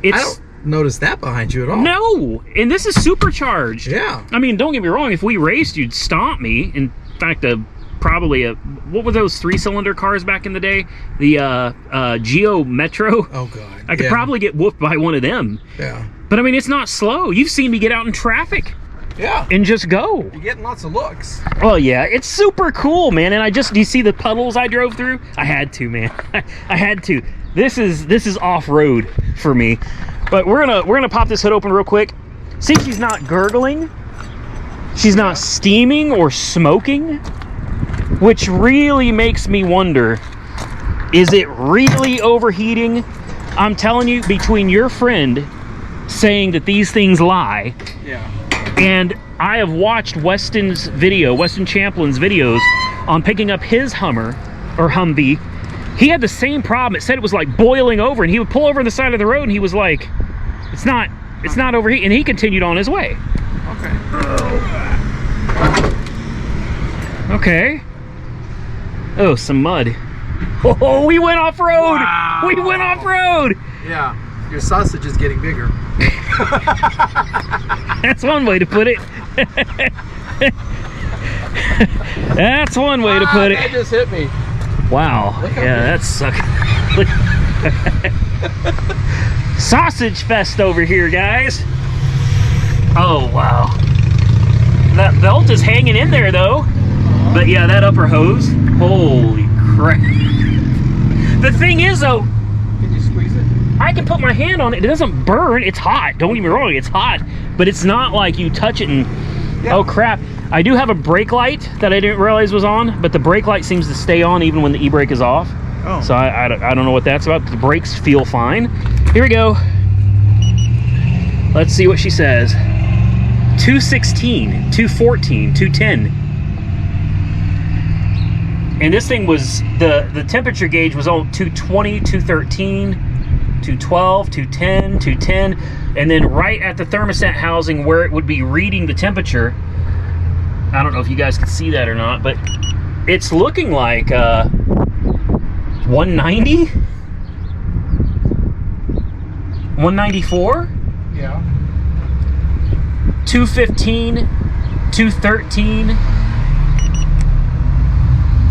I don't notice that behind you at all. No, and this is supercharged. Yeah. I mean, don't get me wrong. If we raced, you'd stomp me. In fact, probably a, what were those 3-cylinder cars back in the day? The Geo Metro. Oh God. I could probably get whooped by one of them. Yeah. But I mean, it's not slow. You've seen me get out in traffic. Yeah. And just go. You're getting lots of looks. Oh yeah, it's super cool, man. And do you see the puddles I drove through? I had to, man. I had to. This is off-road for me. But we're gonna pop this hood open real quick. See if she's not gurgling. She's not steaming or smoking, which really makes me wonder, is it really overheating? I'm telling you, between your friend saying that these things lie, and I have watched Weston Champlin's videos on picking up his Hummer or Humvee. He had the same problem. It said it was like boiling over, and he would pull over on the side of the road and he was like, it's not overheating, and he continued on his way. Okay. Oh, some mud. Oh, we went off-road. Wow. We went off-road. Yeah. Your sausage is getting bigger. That's one way to put it. That's one way to put it. That just hit me. Wow. Yeah, that sucks. Sausage fest over here, guys. Oh, wow. That belt is hanging in there, though. But yeah, that upper hose. Holy crap. The thing is, though, Can you squeeze it? I can put my hand on it. It doesn't burn. It's hot. Don't get me wrong. It's hot. But it's not like you touch it and... Yeah. Oh, crap. I do have a brake light that I didn't realize was on, but the brake light seems to stay on even when the e-brake is off. Oh. So I don't know what that's about. The brakes feel fine. Here we go. Let's see what she says. 216, 214, 210. And this thing was, the temperature gauge was on 220, 213, 212, 210, 210. And then right at the thermostat housing where it would be reading the temperature, I don't know if you guys can see that or not, but it's looking like 190? 194? Yeah. 215, 213,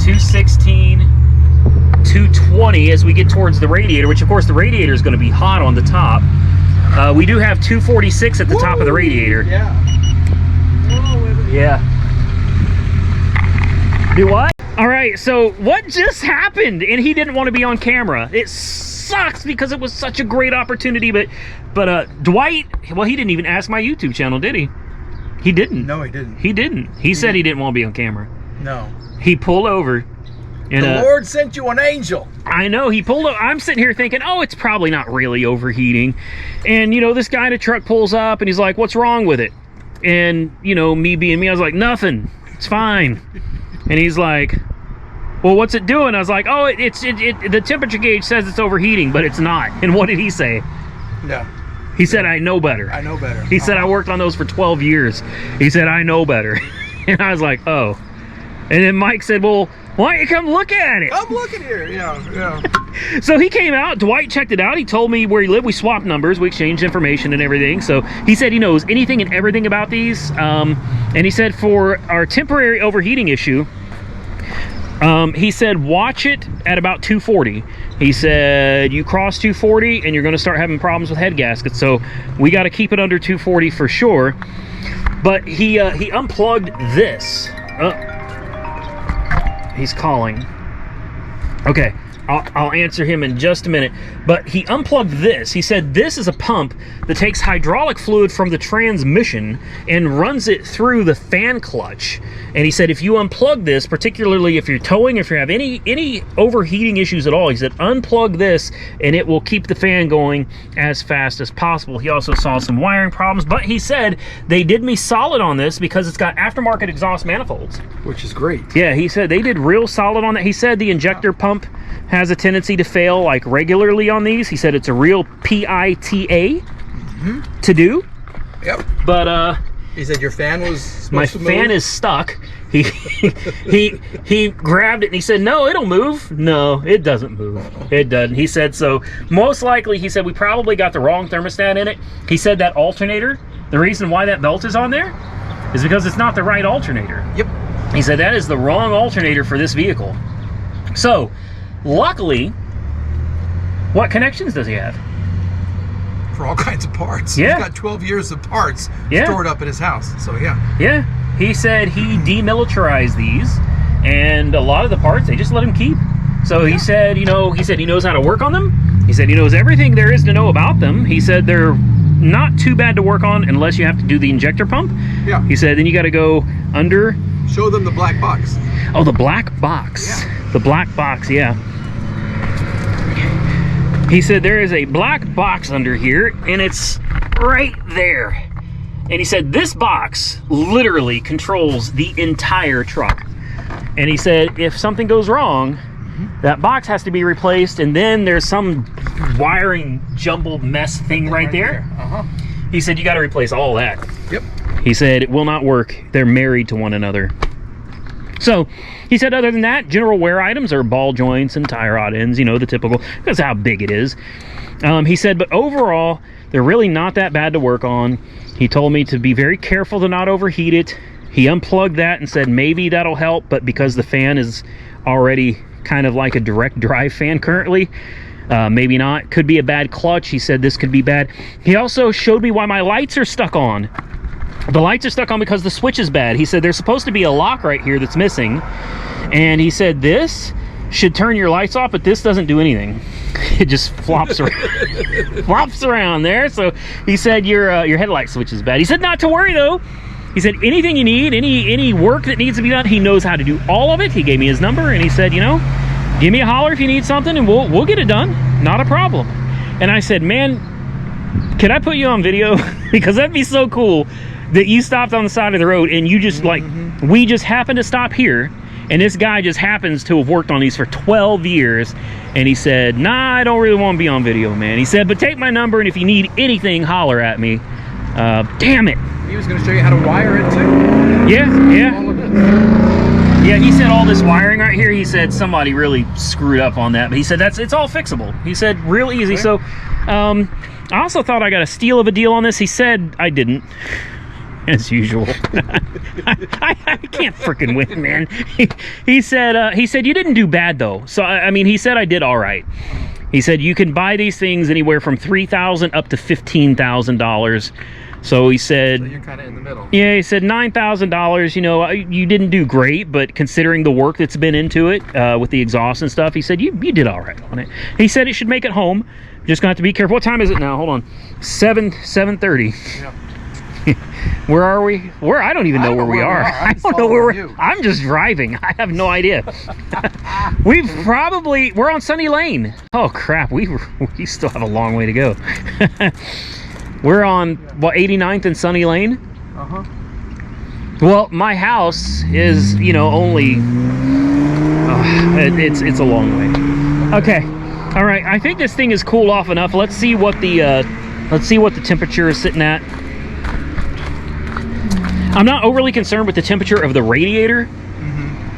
216, 220 as we get towards the radiator, which of course the radiator is going to be hot on the top. We do have 246 at the top of the radiator. Yeah. Yeah. Do what? All right, so what just happened? And he didn't want to be on camera. It sucks because it was such a great opportunity, but Dwight, well, he didn't even ask my YouTube channel, did he? He didn't. No, he didn't. He didn't. He said he didn't want to be on camera. No. He pulled over. And, the Lord sent you an angel. I know, he pulled over. I'm sitting here thinking, oh, it's probably not really overheating. And, you know, this guy in a truck pulls up and he's like, what's wrong with it? And, you know, me being me, I was like, nothing. It's fine. And he's like, well, what's it doing? I was like, oh, the temperature gauge says it's overheating, but it's not. And what did he say? Yeah. He said, I know better. I know better. He said, I worked on those for 12 years. He said, I know better. And I was like, oh. And then Mike said, well, why don't you come look at it? I'm looking here. Yeah. So he came out. Dwight checked it out. He told me where he lived. We swapped numbers. We exchanged information and everything. So he said he knows anything and everything about these. And he said for our temporary overheating issue, he said watch it at about 240. He said you cross 240 and you're going to start having problems with head gaskets. So we got to keep it under 240 for sure. But he unplugged this. He's calling. Okay, I'll answer him in just a minute. But he unplugged this. He said this is a pump that takes hydraulic fluid from the transmission and runs it through the fan clutch. And he said if you unplug this, particularly if you're towing, if you have any overheating issues at all, he said unplug this and it will keep the fan going as fast as possible. He also saw some wiring problems, but he said they did me solid on this because it's got aftermarket exhaust manifolds. Which is great. Yeah, he said they did real solid on that. He said the injector pump has a tendency to fail like regularly on these. He said it's a real PITA to do. Yep. But he said your fan was supposed my to move? fan is stuck. He grabbed it and he said, no, it'll move. No, it doesn't move. It doesn't. He said, so most likely, he said, we probably got the wrong thermostat in it. He said that alternator, the reason why that belt is on there is because it's not the right alternator. Yep. He said that is the wrong alternator for this vehicle. So, luckily, what connections does he have? For all kinds of parts. Yeah. He's got 12 years of parts Yeah. stored up at his house. So yeah. Yeah. He said he demilitarized these, and a lot of the parts, they just let him keep. So he said, you know, he said he knows how to work on them. He said he knows everything there is to know about them. He said they're not too bad to work on unless you have to do the injector pump. Yeah. He said then you got to go under. Show them the black box. Oh, the black box. Yeah. The black box, yeah. He said there is a black box under here, and it's right there. And he said this box literally controls the entire truck. And he said if something goes wrong, that box has to be replaced, and then there's some wiring jumbled mess thing right there. He said you got to replace all that. Yep. He said it will not work. They're married to one another. So he said other than that, general wear items are ball joints and tie rod ends, you know, the typical, because how big it is. He said, but overall, they're really not that bad to work on. He told me to be very careful to not overheat it. He unplugged that and said maybe that'll help, but because the fan is already kind of like a direct drive fan currently, maybe not. Could be a bad clutch. He said this could be bad. He also showed me why my lights are stuck on. The lights are stuck on because the switch is bad. He said there's supposed to be a lock right here that's missing, and he said this should turn your lights off, but this doesn't do anything. It just flops around, flops around there. So he said your headlight switch is bad. He said not to worry though. He said anything you need, any work that needs to be done, he knows how to do all of it. He gave me his number, and he said, you know, give me a holler if you need something, and we'll get it done. Not a problem. And I said, man, can I put you on video? Because that'd be so cool that you stopped on the side of the road and you just like, we just happened to stop here, and this guy just happens to have worked on these for 12 years, and he said, nah, I don't really want to be on video, man. He said, but take my number, and if you need anything, holler at me. Damn it. He was going to show you how to wire it too. Yeah. All of this. Yeah, he said all this wiring right here, he said somebody really screwed up on that, but he said it's all fixable. He said real easy. Okay. So I also thought I got a steal of a deal on this. He said I didn't. As usual. I can't freaking win, man. He said you didn't do bad though. So I mean, he said I did all right. He said you can buy these things anywhere from $3,000 up to $15,000. So he said, so you're kind of in the middle. Yeah, he said $9,000. You know, you didn't do great, but considering the work that's been into it with the exhaust and stuff, he said you did all right on it. He said it should make it home. Just gonna have to be careful. What time is it now? Hold on, 7:30. Yeah. Where are we? I don't even know where we are. I don't know where we're. I'm just driving. I have no idea. We're on Sunny Lane. Oh crap, we still have a long way to go. We're on what, 89th and Sunny Lane? Well, my house is, you know, only it's a long way. Okay. All right. I think this thing is cooled off enough. Let's see what the temperature is sitting at. I'm not overly concerned with the temperature of the radiator.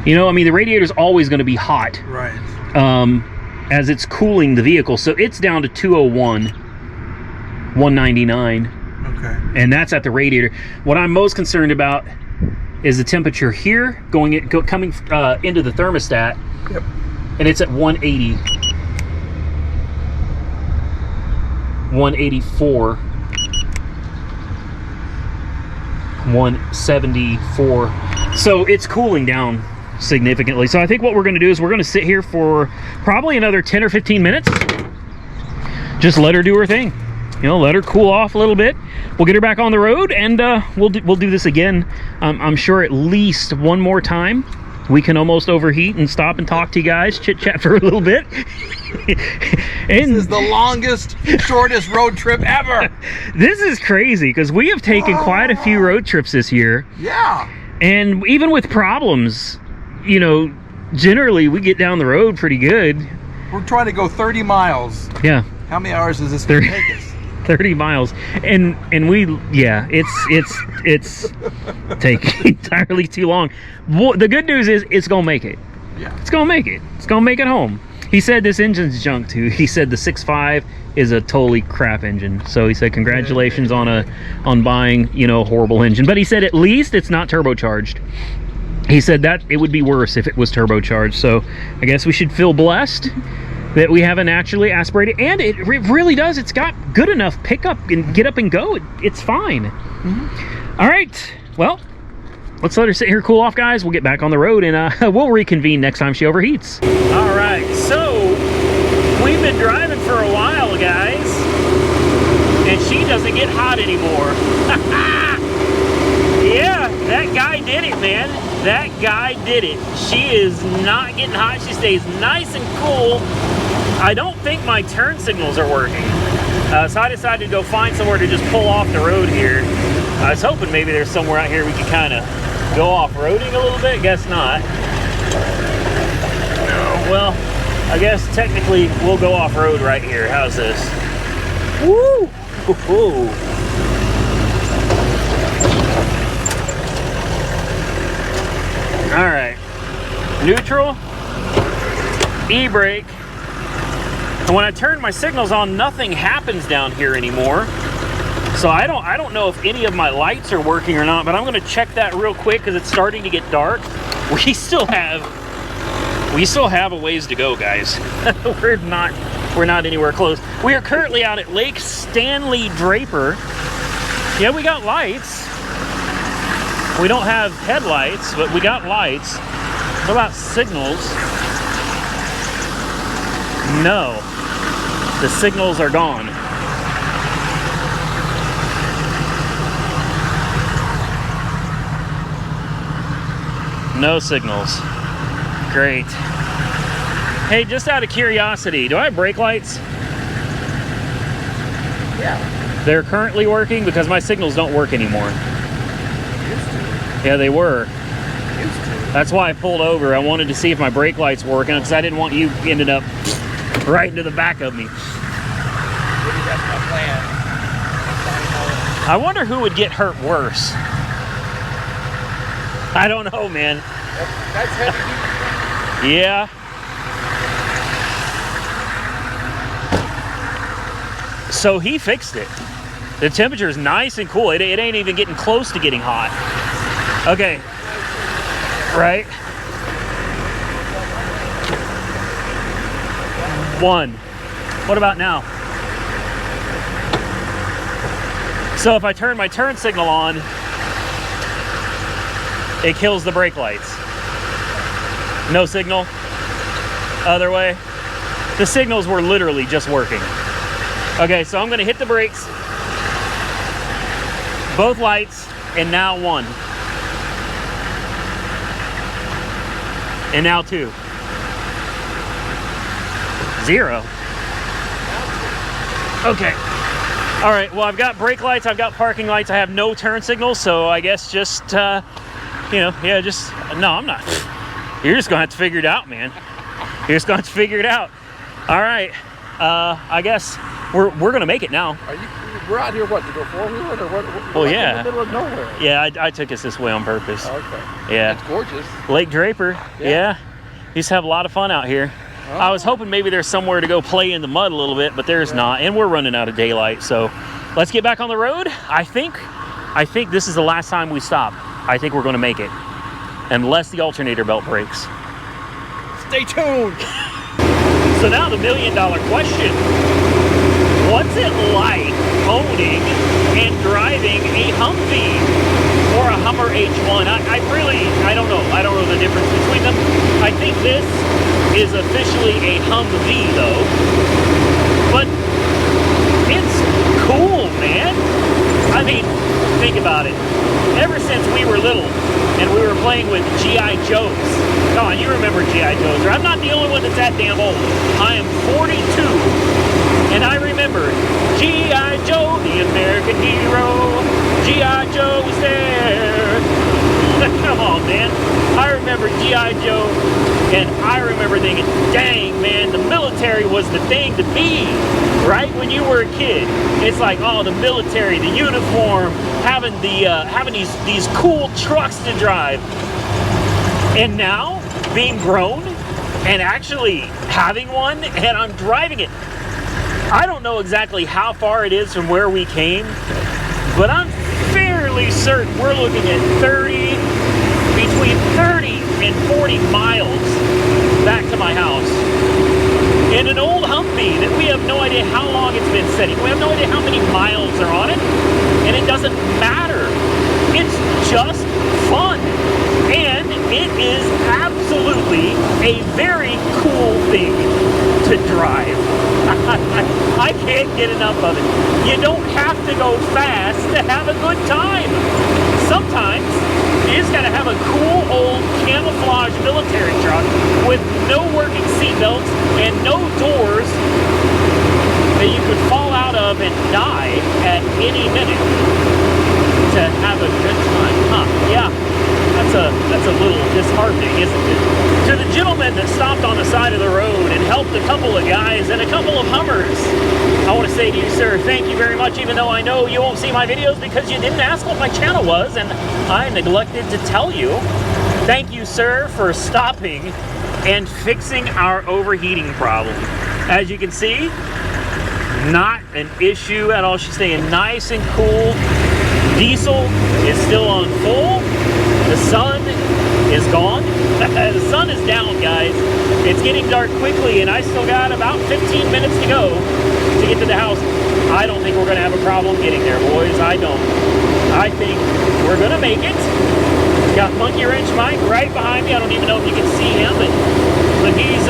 You know, I mean, the radiator is always going to be hot. Right. As it's cooling the vehicle. So it's down to 201, 199. Okay. And that's at the radiator. What I'm most concerned about is the temperature here coming into the thermostat. Yep. And it's at 180. 184. 174. So it's cooling down significantly. So I think what we're going to do is we're going to sit here for probably another 10 or 15 minutes. Just let her do her thing. You know, let her cool off a little bit. We'll get her back on the road, and we'll do this again. I'm sure at least one more time. We can almost overheat and stop and talk to you guys, chit chat for a little bit. This is the longest, shortest road trip ever. This is crazy because we have taken quite a few road trips this year. Yeah. And even with problems, you know, generally we get down the road pretty good. We're trying to go 30 miles. Yeah. How many hours is this going to take us? 30 miles. And we, yeah, it's taking entirely too long. The good news is it's going to make it. Yeah. It's going to make it. It's going to make it home. He said this engine's junk too. He said the 6.5 is a totally crap engine. So he said congratulations on buying, you know, a horrible engine. But he said at least it's not turbocharged. He said that it would be worse if it was turbocharged. So I guess we should feel blessed that we have a naturally aspirated, and it really does. It's got good enough pickup and get up and go. It's fine. All right, well, let's let her sit here, cool off, guys. We'll get back on the road, and we'll reconvene next time she overheats. All right, so we've been driving for a while, guys, and she doesn't get hot anymore. Yeah, that guy did it, man. That guy did it. She is not getting hot. She stays nice and cool. I don't think my turn signals are working. So I decided to go find somewhere to just pull off the road here. I was hoping maybe there's somewhere out here we could kind of go off-roading a little bit. Guess not. No, well, I guess technically we'll go off-road right here. How's this? Woo! Woo-hoo. All right, neutral, e-brake. And when I turn my signals on, nothing happens down here anymore. So I don't know if any of my lights are working or not, but I'm gonna check that real quick because it's starting to get dark. We still have a ways to go, guys. We're not anywhere close. We are currently out at Lake Stanley Draper. Yeah, we got lights. We don't have headlights, but we got lights. What about signals? No, the signals are gone. No signals. Great. Hey, just out of curiosity, do I have brake lights? Yeah. They're currently working because my signals don't work anymore. Yeah, they were. That's why I pulled over. I wanted to see if my brake lights were working because I didn't want you ended up right into the back of me. Maybe that's my plan. I wonder who would get hurt worse. I don't know, man. That's heavy. Yeah. So he fixed it. The temperature is nice and cool. It ain't even getting close to getting hot. Okay. Right. 1. What about now? So if I turn my turn signal on, it kills the brake lights. No signal. Other way. The signals were literally just working. Okay, so I'm gonna hit the brakes. Both lights, and now 1. And now 2. 0. Okay. All right, well, I've got brake lights, I've got parking lights, I have no turn signals, so I guess just, you know, yeah, just, no, I'm not. You're just gonna have to figure it out, man. You're just gonna have to figure it out. All right, I guess we're gonna make it now. We're out here, what, to go four-wheeling or what? Well, yeah. In the middle of nowhere. Yeah, I took us this way on purpose. Okay. Yeah. It's gorgeous. Lake Draper, yeah. Used to have a lot of fun out here. Oh. I was hoping maybe there's somewhere to go play in the mud a little bit, but there's not, and we're running out of daylight, so let's get back on the road. I think this is the last time we stop. I think we're gonna make it, unless the alternator belt breaks. Stay tuned. So now the $1 million question. What's it like owning and driving a Humvee or a Hummer H1? I don't know. I don't know the difference between them. I think this is officially a Humvee though. But it's cool, man. I mean, think about it. Ever since we were little and we were playing with G.I. Joes. Come on, you remember G.I. Joes. I'm not the only one that's that damn old. I am 42. And I remember G.I. Joe, the American hero. G.I. Joe was there. Come on, man. I remember G.I. Joe, and I remember thinking, dang, man, the military was the thing to be, right? When you were a kid, it's like, oh, the military, the uniform, having these cool trucks to drive. And now, being grown and actually having one, and I'm driving it. I don't know exactly how far it is from where we came, but I'm fairly certain we're looking at 30, between 30 and 40 miles back to my house in an old Humvee that we have no idea how long it's been sitting. We have no idea how many miles are on it, and it doesn't matter. It's just fun, and it is absolutely a very cool thing to drive. I can't get enough of it. You don't have to go fast to have a good time. Sometimes you just gotta have a cool old camouflage military truck with no working seatbelts and no doors that you could fall out of and die at any minute to have a good time. Huh, yeah. That's a little disheartening, isn't it? To the gentleman that stopped on the side of the road and helped a couple of guys and a couple of Hummers, I want to say to you, sir, thank you very much, even though I know you won't see my videos because you didn't ask what my channel was and I neglected to tell you. Thank you, sir, for stopping and fixing our overheating problem. As you can see, not an issue at all. She's staying nice and cool. Diesel is still on full. The sun is gone. The sun is down, guys. It's getting dark quickly, and I still got about 15 minutes to go to get to the house. I don't think we're going to have a problem getting there, boys. I don't. I think we're going to make it. Got Monkey Wrench Mike right behind me. I don't even know if you can see him, but he's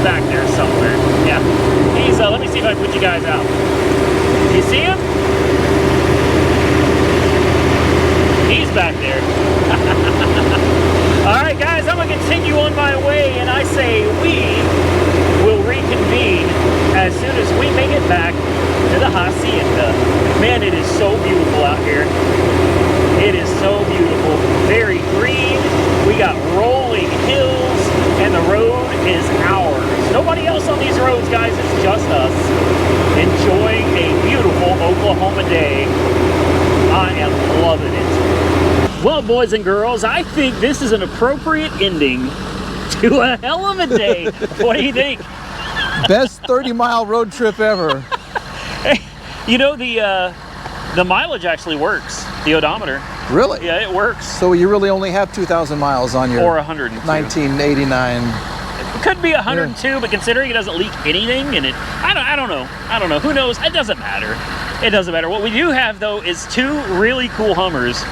back there somewhere. Yeah. He's let me see if I can put you guys out. You see him? He's back there. All right, guys, I'm going to continue on my way, and I say we will reconvene as soon as we make it back to the hacienda. Man, it is so beautiful out here. It is so beautiful. Very green. We got rolling hills, and the road is ours. Nobody else on these roads, guys. It's just us enjoying a beautiful Oklahoma day. I am loving it. Well, boys and girls, I think this is an appropriate ending to a hell of a day. What do you think? Best 30-mile road trip ever. Hey, you know, the mileage actually works, the odometer. Really? Yeah, it works. So you really only have 2,000 miles on your Or 102. 1989. It could be 102, but considering it doesn't leak anything, and I don't know. Who knows? It doesn't matter. It doesn't matter. What we do have, though, is two really cool Hummers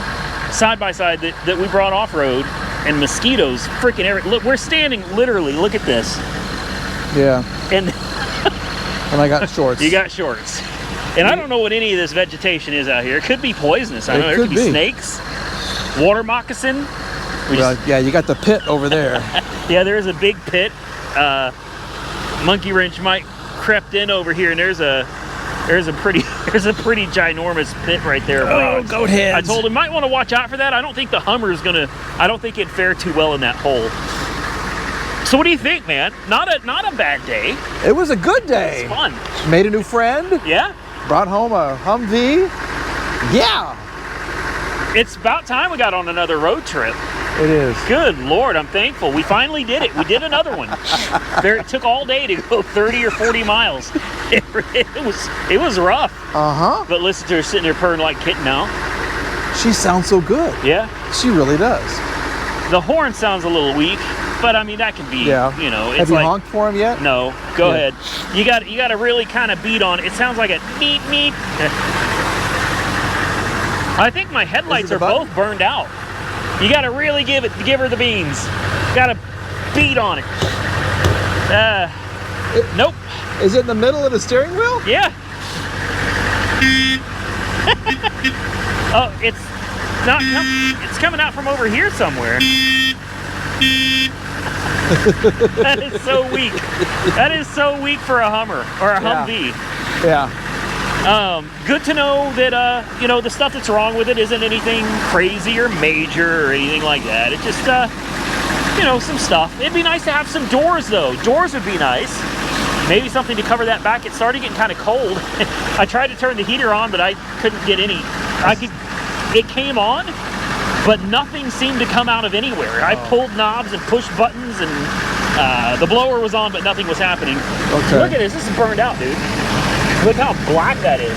side by side that we brought off-road, and mosquitoes freaking everywhere. Look, we're standing literally, look at this. Yeah. And I got shorts. You got shorts. And I don't know what any of this vegetation is out here. It could be poisonous. I don't know. There could be snakes, water moccasin. Well, yeah, you got the pit over there. Yeah, there is a big pit. Monkey Wrench Mike crept in over here, and there's a pretty ginormous pit right there. Oh, goat heads. I told him might want to watch out for that. I don't think the Hummer is gonna. I don't think it'd fare too well in that hole. So what do you think, man? Not a bad day. It was a good day. It was fun. Made a new friend. Yeah. Brought home a Humvee. Yeah. It's about time we got on another road trip. It is. Good Lord, I'm thankful. We finally did it. We did another one. It took all day to go 30 or 40 miles. It was rough. Uh-huh. But listen to her sitting there purring like a kitten now. She sounds so good. Yeah. She really does. The horn sounds a little weak, but I mean that can be, you know. It's Have you like, honked for him yet? No. Go ahead. You got to really kind of beat on it. It sounds like a meep meep. I think my headlights are both burned out. You got to really give her the beans. Got to beat on it. Nope. Is it in the middle of the steering wheel? Yeah. Oh, it's not. It's coming out from over here somewhere. That is so weak. That is so weak for a Hummer or a Humvee. Yeah. Good to know that you know, the stuff that's wrong with it isn't anything crazy or major or anything like that. It's just you know, some stuff. It'd be nice to have some doors though. Doors would be nice. Maybe something to cover that back. It started getting kind of cold. I tried to turn the heater on, but I couldn't get any. It came on, but nothing seemed to come out of anywhere. I pulled knobs and pushed buttons, and the blower was on, but nothing was happening. Okay. Look at this. This is burned out, dude. Look how black that is.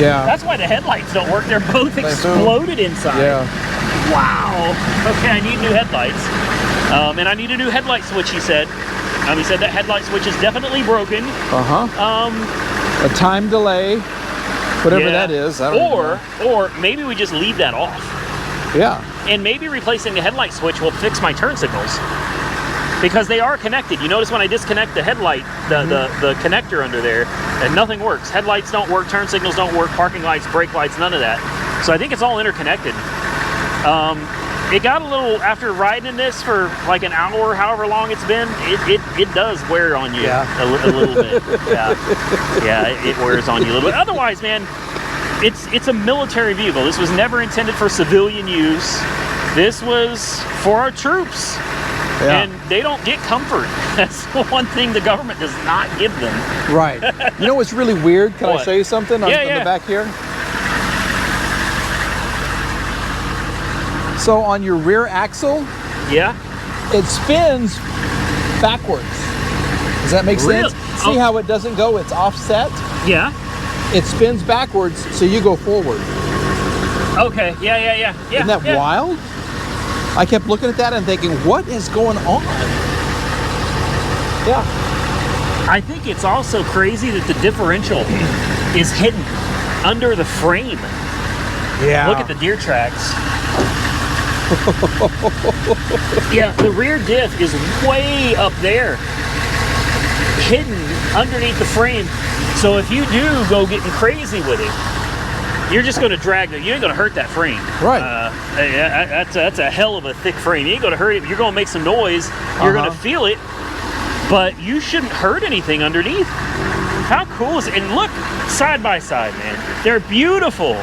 Yeah. That's why the headlights don't work. They're both exploded inside. Yeah. Wow. Okay, I need new headlights. And I need a new headlight switch, he said. He said that headlight switch is definitely broken. A time delay, whatever that is. I don't know. Or maybe we just leave that off. Yeah. And maybe replacing the headlight switch will fix my turn signals. Because they are connected. You notice when I disconnect the headlight, the connector under there, and nothing works. Headlights don't work, turn signals don't work, parking lights, brake lights, none of that. So I think it's all interconnected. It got a little, after riding in this for like an hour, however long it's been, it does wear on you a little bit. Yeah, it wears on you a little bit. Otherwise, man, it's a military vehicle. This was never intended for civilian use. This was for our troops. Yeah. And they don't get comfort. That's the one thing the government does not give them. Right. You know what's really weird? Can I show you something on the back here? So on your rear axle, it spins backwards. Does that make sense? See how it doesn't go? It's offset. Yeah. It spins backwards, so you go forward. Okay. Yeah. Isn't that wild? I kept looking at that and thinking, what is going on? Yeah. I think it's also crazy that the differential is hidden under the frame. Yeah. Look at the deer tracks. Yeah, the rear diff is way up there, hidden underneath the frame. So if you do go getting crazy with it, you're just going to drag it. You ain't going to hurt that frame. Right. That's a hell of a thick frame. You ain't going to hurt it. You're going to make some noise. You're going to feel it, but you shouldn't hurt anything underneath. How cool is it? And look, side by side, man. They're beautiful.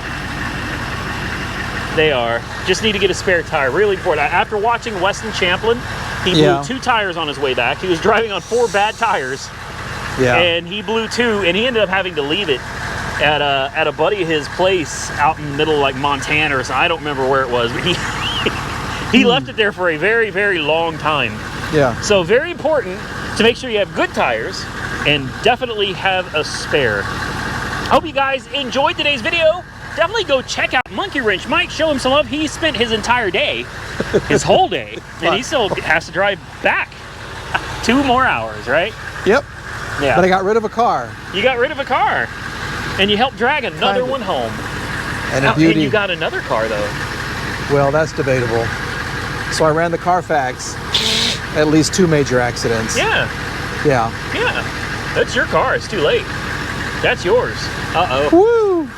They are. Just need to get a spare tire. Really important. After watching Weston Champlin, he blew 2 tires on his way back. He was driving on 4 bad tires. Yeah. And he blew 2, and he ended up having to leave it at a buddy of his place out in the middle of like Montana or something. I don't remember where it was, but he left it there for a very, very long time. Yeah. So very important to make sure you have good tires and definitely have a spare. Hope you guys enjoyed today's video. Definitely go check out Monkey Wrench Mike. Show him some love. He spent his entire day, his whole day, and he still has to drive back 2 more hours, right? Yep. Yeah. But I got rid of a car. You got rid of a car. And you helped drag another one home. And a beauty. And you got another car, though. Well, that's debatable. So I ran the Carfax. At least 2 major accidents. Yeah. Yeah. Yeah. That's your car. It's too late. That's yours. Uh-oh. Woo!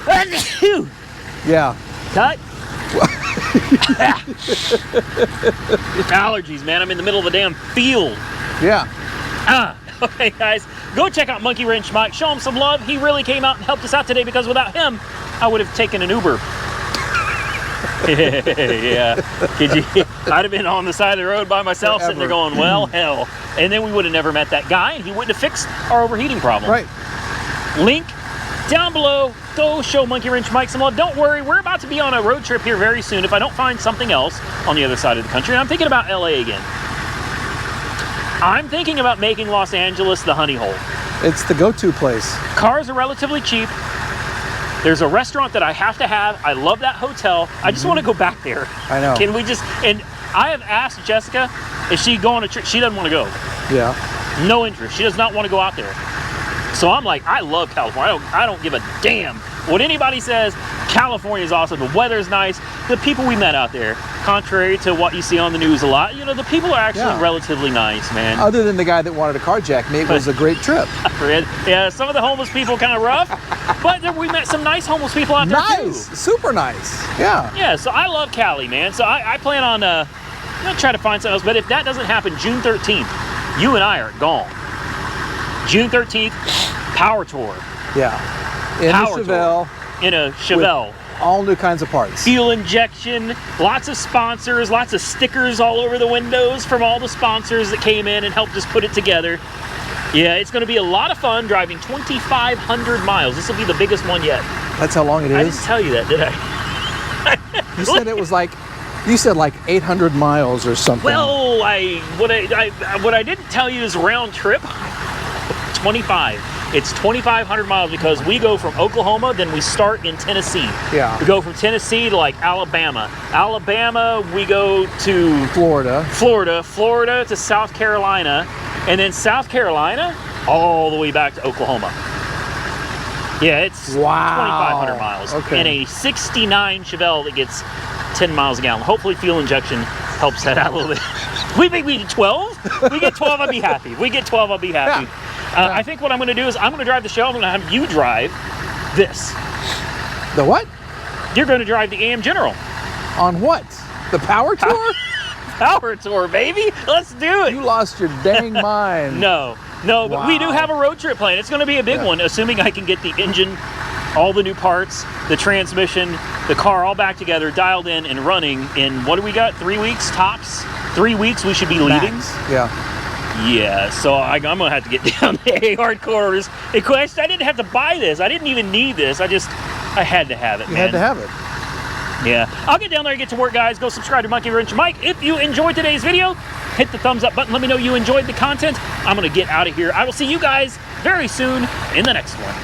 Yeah. Cut. Allergies, man. I'm in the middle of a damn field. Yeah. Okay, guys. Go check out Monkey Wrench Mike. Show him some love. He really came out and helped us out today, because without him, I would have taken an Uber. Yeah. I'd have been on the side of the road by myself, sitting there going, well, hell. And then we would have never met that guy, and he wouldn't have fixed our overheating problem. Right. Link down below. Go show Monkey Wrench Mike some love. Don't worry, we're about to be on a road trip here very soon if I don't find something else on the other side of the country. And I'm thinking about LA again. I'm thinking about making Los Angeles the honey hole. It's the go-to place. Cars are relatively cheap. There's a restaurant that I have to have. I love that hotel. I just want to go back there. I know. Can we just, and I have asked Jessica if she go on a trip. She doesn't want to go. Yeah. No interest. She does not want to go out there. So I'm like, I love California. I don't give a damn what anybody says. California is awesome. The weather's nice. The people we met out there, contrary to what you see on the news a lot, you know, the people are actually relatively nice, man. Other than the guy that wanted to carjack me, it was a great trip. Yeah, some of the homeless people kind of rough, but we met some nice homeless people out there too. Nice, super nice. Yeah. Yeah, so I love Cali, man. So I plan on I'm gonna try to find something else, but if that doesn't happen, June 13th, you and I are gone. June 13th, Power Tour. Yeah. In a Chevelle. In a Chevelle. All new kinds of parts. Fuel injection, lots of sponsors, lots of stickers all over the windows from all the sponsors that came in and helped us put it together. Yeah, it's going to be a lot of fun driving 2,500 miles. This will be the biggest one yet. That's how long it is? I didn't tell you that, did I? You said it was like, you said like 800 miles or something. Well, what I didn't tell you is round trip, 25. It's 2,500 miles because we go from Oklahoma, then we start in Tennessee. Yeah. We go from Tennessee to like Alabama. Alabama, we go to Florida. Florida to South Carolina, and then South Carolina all the way back to Oklahoma. Yeah, it's Wow. 2,500 miles. Okay. And a 69 Chevelle that gets 10 miles a gallon. Hopefully fuel injection helps that out a little bit. We get 12? We get 12, I'll be happy. If we get 12, I'll be happy. Yeah. I think what I'm going to do is I'm going to drive the show. I'm going to have you drive this. The what? You're going to drive the AM General. On what? The Power Tour? Power Tour, baby. Let's do it. You lost your dang mind. No, but we do Wow. have a road trip planned. It's going to be a big one, assuming I can get the engine, all the new parts, the transmission, the car all back together, dialed in and running in, what do we got, 3 weeks tops? 3 weeks we should be leaving. Max. Yeah. Yeah, so I'm going to have to get down to A Hardcore's. I didn't have to buy this. I didn't even need this. I had to have it, You man. had to have it. Yeah, I'll get down there and get to work, guys. Go subscribe to Monkey Wrench Mike. If you enjoyed today's video, hit the thumbs up button. Let me know you enjoyed the content. I'm going to get out of here. I will see you guys very soon in the next one.